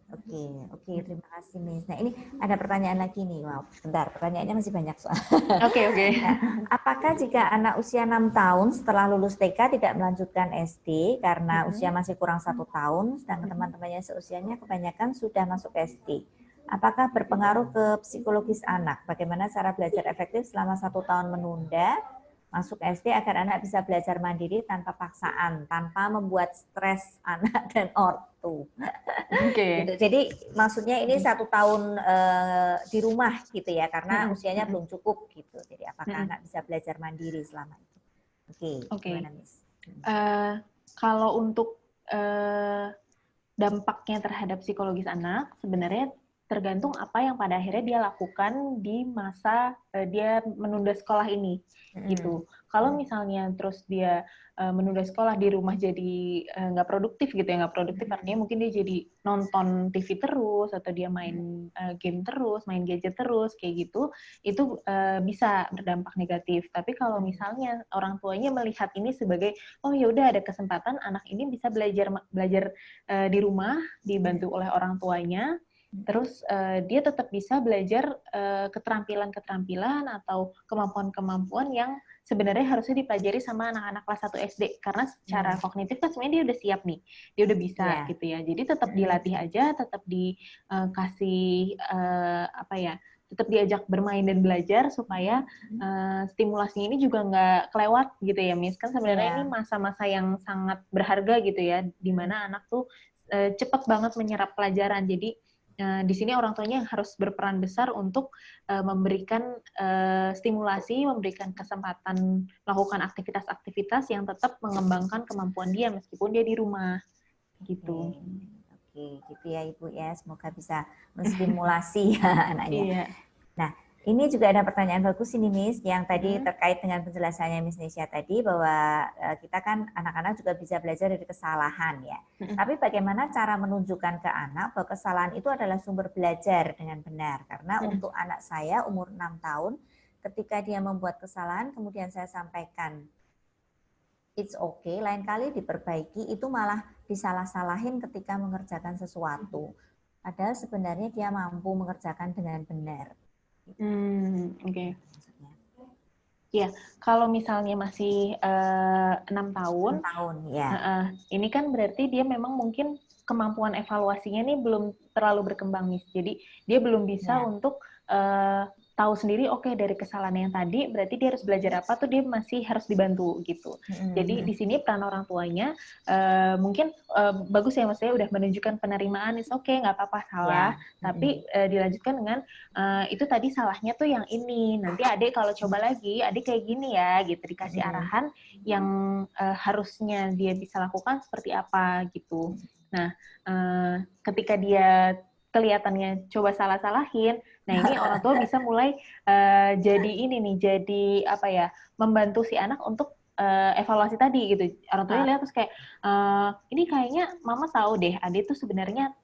Oke, terima kasih Miss. Nah ini ada pertanyaan lagi nih, wow, bentar, pertanyaannya masih banyak soal. Oke. Nah, apakah jika anak usia 6 tahun setelah lulus TK tidak melanjutkan SD karena usia masih kurang 1 tahun, sedangkan teman-temannya seusianya kebanyakan sudah masuk SD, apakah berpengaruh ke psikologis anak? Bagaimana cara belajar efektif selama 1 tahun menunda masuk SD agar anak bisa belajar mandiri tanpa paksaan, tanpa membuat stres anak dan ortu? Gitu. Jadi maksudnya ini 1 tahun di rumah gitu ya, karena usianya belum cukup gitu. Jadi apakah anak bisa belajar mandiri selama itu? Oke. Gimana Miss? Kalau untuk dampaknya terhadap psikologis anak, sebenarnya tergantung apa yang pada akhirnya dia lakukan di masa dia menunda sekolah ini, gitu. Kalau misalnya terus dia menunda sekolah di rumah jadi nggak produktif gitu ya, nggak produktif artinya mungkin dia jadi nonton TV terus atau dia main game terus, main gadget terus kayak gitu, itu bisa berdampak negatif. Tapi kalau misalnya orang tuanya melihat ini sebagai oh ya udah ada kesempatan anak ini bisa belajar di rumah dibantu oleh orang tuanya. Terus dia tetap bisa belajar keterampilan-keterampilan atau kemampuan-kemampuan yang sebenarnya harusnya dipelajari sama anak-anak kelas 1 SD. Karena secara kognitif kan sebenarnya dia udah siap nih, dia udah bisa gitu ya. Jadi tetap dilatih aja, tetap dikasih tetap diajak bermain dan belajar supaya stimulasinya ini juga nggak kelewat gitu ya, Miss. Kan sebenarnya ini masa-masa yang sangat berharga gitu ya, di mana anak tuh cepat banget menyerap pelajaran. Jadi di sini orang tuanya harus berperan besar untuk memberikan stimulasi, memberikan kesempatan melakukan aktivitas-aktivitas yang tetap mengembangkan kemampuan dia meskipun dia di rumah gitu. Oke, gitu ya Ibu ya. Semoga bisa menstimulasi ya anaknya. Iya. Nah, ini juga ada pertanyaan bagus ini Miss, yang tadi terkait dengan penjelasannya Miss Nesya tadi bahwa kita kan anak-anak juga bisa belajar dari kesalahan ya. Tapi bagaimana cara menunjukkan ke anak bahwa kesalahan itu adalah sumber belajar dengan benar? Karena untuk anak saya umur 6 tahun, ketika dia membuat kesalahan kemudian saya sampaikan it's okay, lain kali diperbaiki, itu malah disalah-salahin ketika mengerjakan sesuatu. Padahal sebenarnya dia mampu mengerjakan dengan benar. Oke. Ya, kalau misalnya masih 6 tahun, 6 tahun ya. Ini kan berarti dia memang mungkin kemampuan evaluasinya nih belum terlalu berkembang, Miss. Jadi dia belum bisa untuk tahu sendiri, oke, dari kesalahan yang tadi, berarti dia harus belajar apa tuh dia masih harus dibantu gitu. Jadi di sini peran orang tuanya mungkin bagus ya, maksudnya udah menunjukkan penerimaan, is oke, nggak apa-apa salah, tapi dilanjutkan dengan itu tadi salahnya tuh yang ini. Nanti adik kalau coba lagi, adik kayak gini ya, gitu, dikasih arahan yang harusnya dia bisa lakukan seperti apa gitu. Nah, ketika dia kelihatannya coba salah-salahin, nah ini orang tua bisa mulai jadi ini nih, jadi apa ya, membantu si anak untuk evaluasi tadi gitu. Orang tuanya lihat terus kayak ini kayaknya mama tahu deh, adik tuh sebenarnya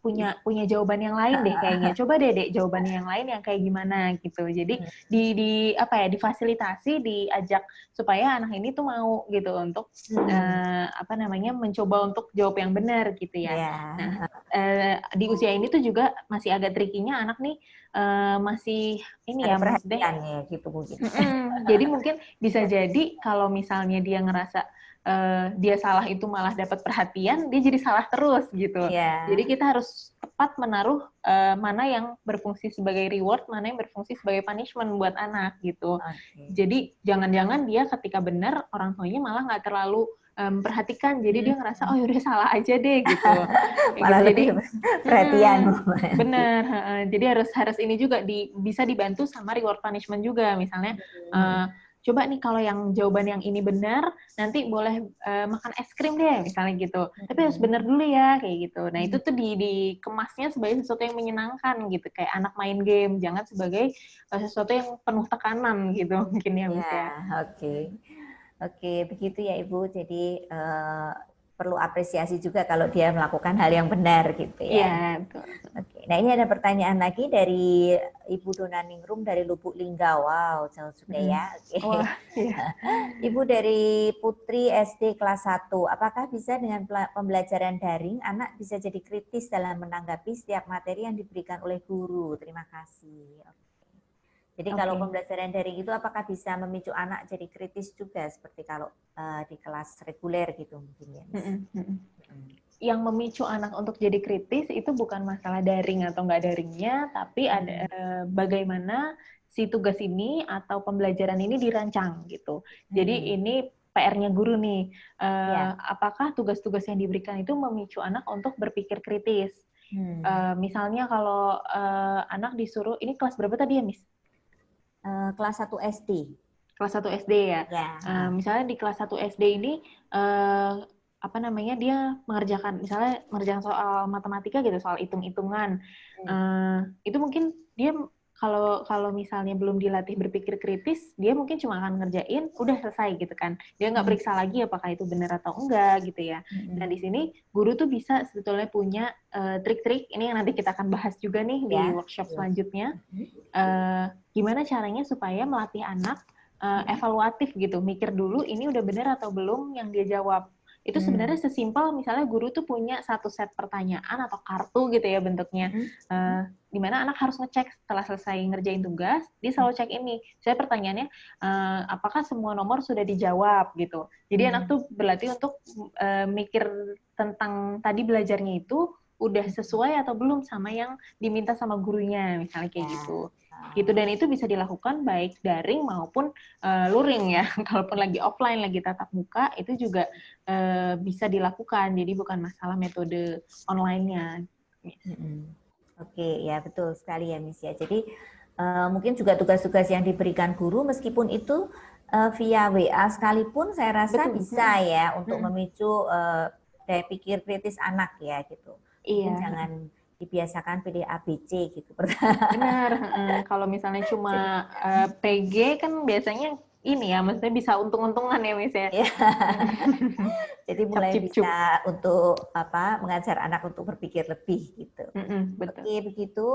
punya jawaban yang lain deh kayaknya. Coba deh Dek jawaban yang lain yang kayak gimana gitu. Jadi difasilitasi, diajak supaya anak ini tuh mau gitu untuk mencoba untuk jawab yang benar gitu ya. Nah, di usia ini tuh juga masih agak tricky-nya anak nih masih ini ada ya maksudnya gitu mungkin. Jadi mungkin bisa jadi kalau misalnya dia ngerasa dia salah itu malah dapat perhatian, dia jadi salah terus gitu. Jadi kita harus tepat menaruh mana yang berfungsi sebagai reward, mana yang berfungsi sebagai punishment buat anak gitu. Jadi jangan-jangan dia ketika benar orang tuanya malah nggak terlalu perhatikan, jadi dia ngerasa oh yaudah salah aja deh gitu. Malah jadi perhatian. Bener, jadi harus ini juga bisa dibantu sama reward punishment juga, misalnya coba nih kalau yang jawaban yang ini benar, nanti boleh makan es krim deh, misalnya gitu. Tapi harus benar dulu ya, kayak gitu. Nah itu tuh dikemasnya sebagai sesuatu yang menyenangkan gitu, kayak anak main game, jangan sebagai sesuatu yang penuh tekanan gitu, mungkin ya, Miss ya. Oke, begitu ya Ibu. Jadi perlu apresiasi juga kalau dia melakukan hal yang benar gitu ya. Iya, betul. Oke, nah ini ada pertanyaan lagi dari Ibu Dona Ningrum dari Lubuk Linggau. Wow, jauh juga ya. Oke. Wah, iya. Ibu dari Putri SD kelas 1, apakah bisa dengan pembelajaran daring anak bisa jadi kritis dalam menanggapi setiap materi yang diberikan oleh guru? Terima kasih. Jadi kalau pembelajaran daring itu apakah bisa memicu anak jadi kritis juga seperti kalau di kelas reguler gitu mungkin ya? Yang memicu anak untuk jadi kritis itu bukan masalah daring atau nggak daringnya, tapi ada bagaimana si tugas ini atau pembelajaran ini dirancang gitu. Jadi ini PR-nya guru nih, apakah tugas-tugas yang diberikan itu memicu anak untuk berpikir kritis? Misalnya kalau anak disuruh, ini kelas berapa tadi ya, Miss? Kelas 1 SD. Kelas 1 SD ya? Misalnya di kelas 1 SD ini, apa namanya, dia mengerjakan, misalnya mengerjakan soal matematika gitu, soal hitung-hitungan. Itu mungkin dia kalau misalnya belum dilatih berpikir kritis, dia mungkin cuma akan ngerjain, udah selesai gitu kan. Dia nggak periksa lagi apakah itu benar atau enggak gitu ya. Nah di sini guru tuh bisa sebetulnya punya trik-trik, ini yang nanti kita akan bahas juga nih di workshop selanjutnya. Gimana caranya supaya melatih anak evaluatif gitu, mikir dulu ini udah benar atau belum yang dia jawab. Itu sebenarnya sesimpel misalnya guru tuh punya satu set pertanyaan atau kartu gitu ya bentuknya, di mana anak harus ngecek setelah selesai ngerjain tugas, dia selalu cek ini. Saya pertanyaannya, apakah semua nomor sudah dijawab gitu. Jadi anak tuh berlatih untuk mikir tentang tadi belajarnya itu udah sesuai atau belum sama yang diminta sama gurunya, misalnya kayak gitu. Dan itu bisa dilakukan baik daring maupun luring ya. Kalaupun lagi offline, lagi tatap muka, itu juga bisa dilakukan. Jadi bukan masalah metode online-nya. Oke, ya betul sekali ya Miss ya. Jadi mungkin juga tugas-tugas yang diberikan guru meskipun itu via WA sekalipun saya rasa bisa ya untuk memicu daya pikir kritis anak ya gitu. Mungkin jangan dibiasakan pilih ABC gitu. Benar, kalau misalnya cuma PG kan biasanya ini ya, maksudnya bisa untung-untungan ya Miss ya. Jadi mulai bisa untuk mengajar anak untuk berpikir lebih gitu. Oke, begitu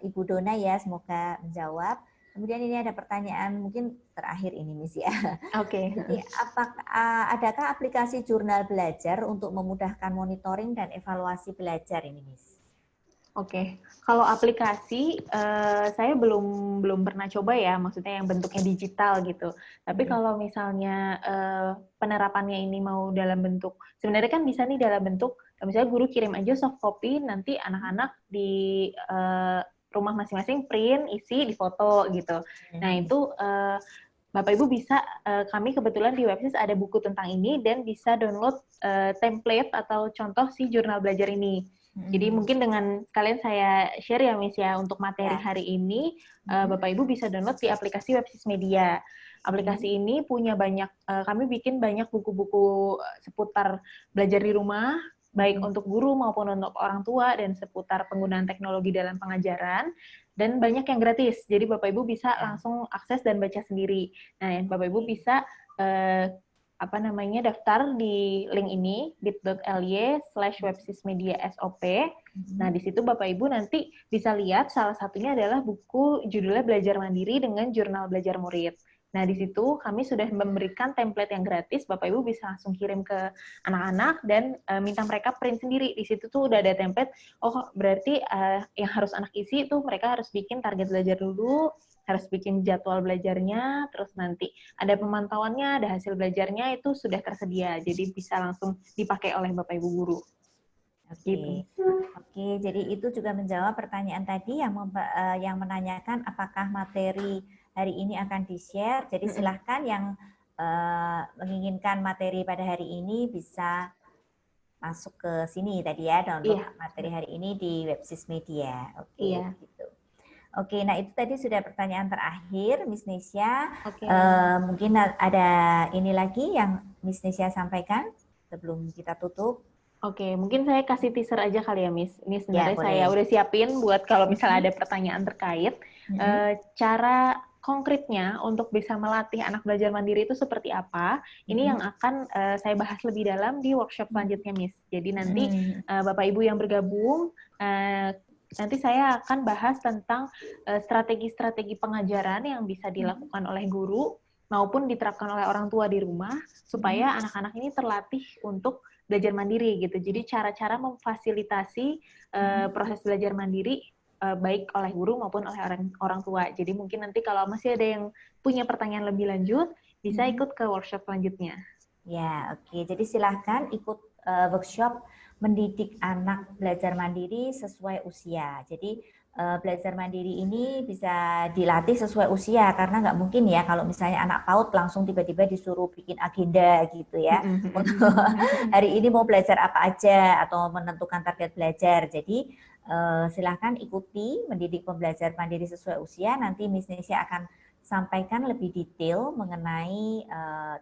Ibu Dona ya, semoga menjawab. Kemudian ini ada pertanyaan mungkin terakhir ini Miss ya. Jadi adakah aplikasi jurnal belajar untuk memudahkan monitoring dan evaluasi belajar ini Miss? Kalau aplikasi saya belum pernah coba ya, maksudnya yang bentuknya digital gitu. Tapi kalau misalnya penerapannya ini mau dalam bentuk, sebenarnya kan bisa nih dalam bentuk, misalnya guru kirim aja soft copy, nanti anak-anak di rumah masing-masing print, isi, difoto gitu. Nah itu Bapak Ibu bisa, kami kebetulan di website ada buku tentang ini dan bisa download template atau contoh si jurnal belajar ini. Jadi mungkin dengan sekalian saya share ya Miss ya, untuk materi hari ini Bapak Ibu bisa download di aplikasi Websis Media. Aplikasi ini punya banyak, kami bikin banyak buku-buku seputar belajar di rumah, baik untuk guru maupun untuk orang tua, dan seputar penggunaan teknologi dalam pengajaran, dan banyak yang gratis. Jadi Bapak Ibu bisa langsung akses dan baca sendiri. Nah, Bapak Ibu bisa daftar di link ini bit.ly/websismediasop. Nah, di situ Bapak Ibu nanti bisa lihat salah satunya adalah buku judulnya Belajar Mandiri dengan Jurnal Belajar Murid. Nah, di situ kami sudah memberikan template yang gratis, Bapak Ibu bisa langsung kirim ke anak-anak dan minta mereka print sendiri. Di situ tuh udah ada template, berarti yang harus anak isi itu mereka harus bikin target belajar dulu, harus bikin jadwal belajarnya, terus nanti ada pemantauannya, ada hasil belajarnya, itu sudah tersedia. Jadi bisa langsung dipakai oleh Bapak Ibu guru. Oke, jadi itu juga menjawab pertanyaan tadi yang menanyakan apakah materi hari ini akan di-share. Jadi silahkan yang menginginkan materi pada hari ini bisa masuk ke sini tadi ya, download materi hari ini di Websis Media. Gitu. Oke, nah itu tadi sudah pertanyaan terakhir, Miss Nesya. Mungkin ada ini lagi yang Miss Nesya sampaikan sebelum kita tutup. Mungkin saya kasih teaser aja kali ya, Miss. Ini sebenarnya saya udah siapin buat kalau misalnya ada pertanyaan terkait cara konkretnya untuk bisa melatih anak belajar mandiri itu seperti apa, ini yang akan saya bahas lebih dalam di workshop selanjutnya, Miss. Jadi nanti Bapak Ibu yang bergabung, nanti saya akan bahas tentang strategi-strategi pengajaran yang bisa dilakukan oleh guru maupun diterapkan oleh orang tua di rumah supaya anak-anak ini terlatih untuk belajar mandiri gitu. Jadi cara-cara memfasilitasi proses belajar mandiri baik oleh guru maupun oleh orang tua. Jadi mungkin nanti kalau masih ada yang punya pertanyaan lebih lanjut, bisa ikut ke workshop selanjutnya. Ya, oke. Jadi silahkan ikut workshop mendidik anak belajar mandiri sesuai usia. Jadi belajar mandiri ini bisa dilatih sesuai usia, karena nggak mungkin ya kalau misalnya anak PAUD langsung tiba-tiba disuruh bikin agenda gitu ya. Untuk hari ini mau belajar apa aja atau menentukan target belajar. Jadi silahkan ikuti mendidik pembelajar mandiri sesuai usia. Nanti Miss Nesya akan sampaikan lebih detail mengenai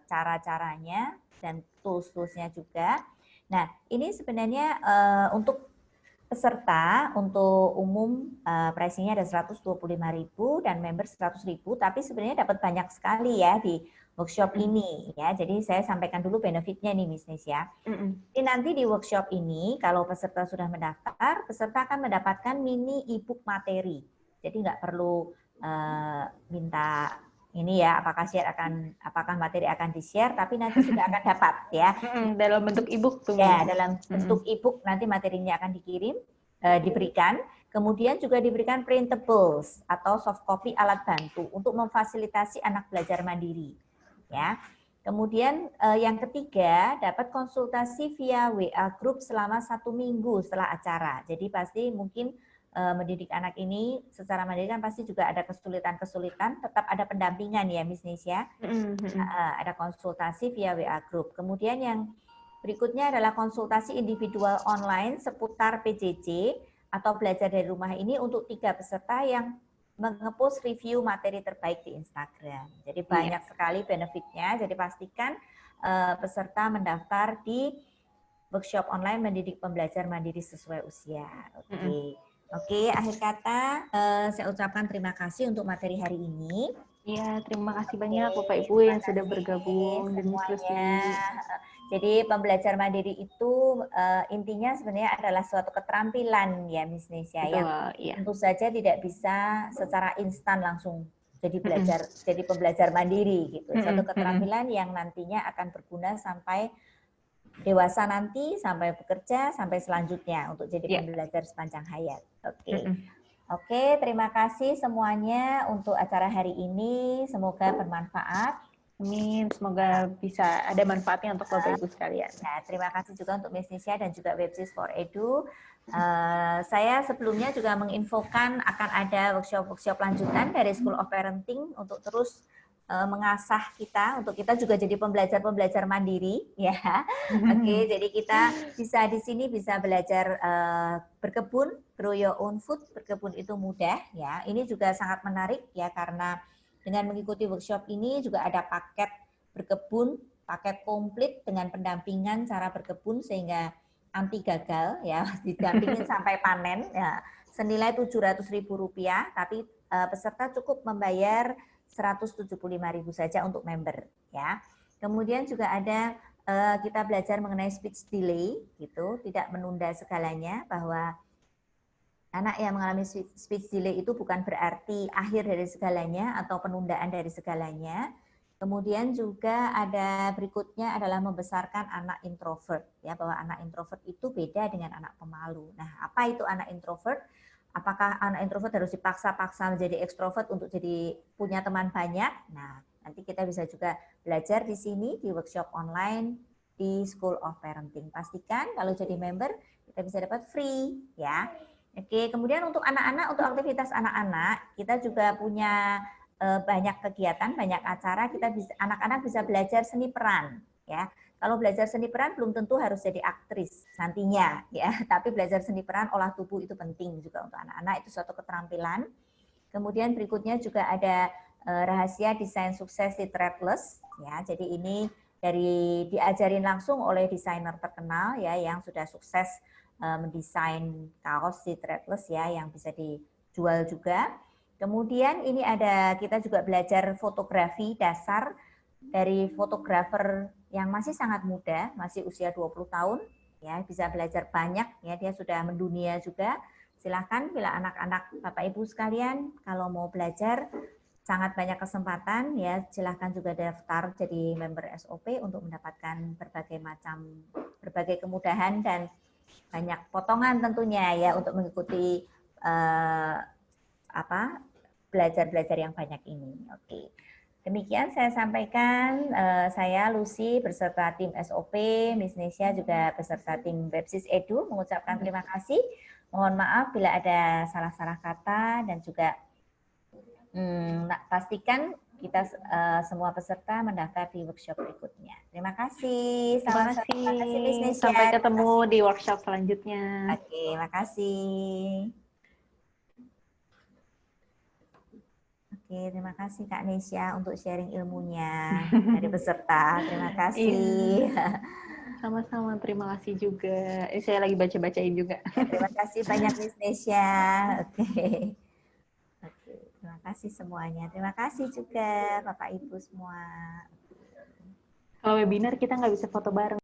cara-caranya dan tools-toolsnya juga. Nah, ini sebenarnya untuk peserta, untuk umum pricing-nya ada 125.000 dan member 100.000, tapi sebenarnya dapat banyak sekali ya di workshop ini ya. Jadi saya sampaikan dulu benefitnya nih, Miss Nesya. Jadi nanti di workshop ini kalau peserta sudah mendaftar, peserta akan mendapatkan mini e-book materi. Jadi nggak perlu minta ini ya, apakah materi akan di-share, tapi nanti sudah akan dapat ya. Dalam bentuk e-book tuh. Ya, dalam bentuk e-book nanti materinya akan dikirim, diberikan. Kemudian juga diberikan printables atau soft copy alat bantu untuk memfasilitasi anak belajar mandiri. Ya. Kemudian yang ketiga, dapat konsultasi via WA group selama 1 minggu setelah acara. Jadi pasti mungkin mendidik anak ini secara mandiri kan pasti juga ada kesulitan-kesulitan, tetap ada pendampingan ya Miss Nesya. Ada konsultasi via WA group. Kemudian yang berikutnya adalah konsultasi individual online seputar PJJ atau belajar dari rumah ini untuk 3 peserta yang nge-post review materi terbaik di Instagram. Jadi banyak sekali benefitnya. Jadi pastikan peserta mendaftar di workshop online mendidik pembelajar mandiri sesuai usia. Oke, akhir kata saya ucapkan terima kasih untuk materi hari ini. Iya, terima kasih banyak Bapak Ibu yang sudah bergabung dan diskusi. Jadi pembelajar mandiri itu intinya sebenarnya adalah suatu keterampilan ya Miss Nesya yang tentu saja tidak bisa secara instan langsung jadi pembelajar mandiri gitu. Suatu keterampilan yang nantinya akan berguna sampai dewasa nanti, sampai bekerja, sampai selanjutnya untuk jadi pembelajar sepanjang hayat. Oke, terima kasih semuanya untuk acara hari ini. Semoga bermanfaat. Amin, semoga bisa ada manfaatnya untuk Bapak Ibu sekalian. Nah, terima kasih juga untuk Miss Nesya dan juga Websis for Edu. Saya sebelumnya juga menginfokan akan ada workshop-workshop lanjutan dari School of Parenting untuk terus mengasah kita, untuk kita juga jadi pembelajar-pembelajar mandiri, ya. Oke, jadi kita bisa di sini bisa belajar berkebun, grow your own food, berkebun itu mudah, ya. Ini juga sangat menarik, ya, karena dengan mengikuti workshop ini juga ada paket berkebun, paket komplit dengan pendampingan cara berkebun sehingga anti gagal, ya, didampingin sampai panen, ya, senilai Rp700.000, tapi peserta cukup membayar Rp175.000 saja untuk member, ya. Kemudian juga ada kita belajar mengenai speech delay, gitu, tidak menunda segalanya, bahwa anak yang mengalami speech delay itu bukan berarti akhir dari segalanya atau penundaan dari segalanya. Kemudian juga ada berikutnya adalah membesarkan anak introvert, ya, bahwa anak introvert itu beda dengan anak pemalu. Nah, apa itu anak introvert? Apakah anak introvert harus dipaksa-paksa menjadi ekstrovert untuk jadi punya teman banyak? Nah, nanti kita bisa juga belajar di sini di workshop online di School of Parenting. Pastikan kalau jadi member kita bisa dapat free, ya. Oke, kemudian untuk anak-anak, untuk aktivitas anak-anak, kita juga punya banyak kegiatan, banyak acara. Kita bisa, anak-anak bisa belajar seni peran, ya. Kalau belajar seni peran belum tentu harus jadi aktris nantinya, ya. Tapi belajar seni peran, olah tubuh itu penting juga untuk anak-anak, itu suatu keterampilan. Kemudian berikutnya juga ada rahasia desain sukses di Threadless, ya. Jadi ini diajarin langsung oleh desainer terkenal, ya, yang sudah sukses mendesain kaos di Threadless, ya, yang bisa dijual juga. Kemudian ini kita juga belajar fotografi dasar dari fotografer yang masih sangat muda, masih usia 20 tahun, ya bisa belajar banyak, ya dia sudah mendunia juga. Silahkan bila anak-anak Bapak Ibu sekalian kalau mau belajar sangat banyak kesempatan, ya silahkan juga daftar jadi member SOP untuk mendapatkan berbagai kemudahan dan banyak potongan tentunya ya untuk mengikuti belajar-belajar yang banyak ini. Oke. Demikian saya sampaikan, saya Lucy beserta tim SOP, Miss Nesya juga beserta tim Websis Edu mengucapkan terima kasih. Mohon maaf bila ada salah-salah kata dan juga pastikan kita semua peserta mendaftar di workshop berikutnya. Terima kasih. Terima kasih. Terima kasih Miss Nesya. Sampai ketemu di workshop selanjutnya. Oke, makasih. Oke, terima kasih Kak Nesya untuk sharing ilmunya dari peserta. Terima kasih. Sama-sama, terima kasih juga. Saya lagi baca-bacain juga. Ya, terima kasih banyak Miss Nesya. Oke. Oke, terima kasih semuanya. Terima kasih juga Bapak Ibu semua. Kalau webinar kita nggak bisa foto bareng.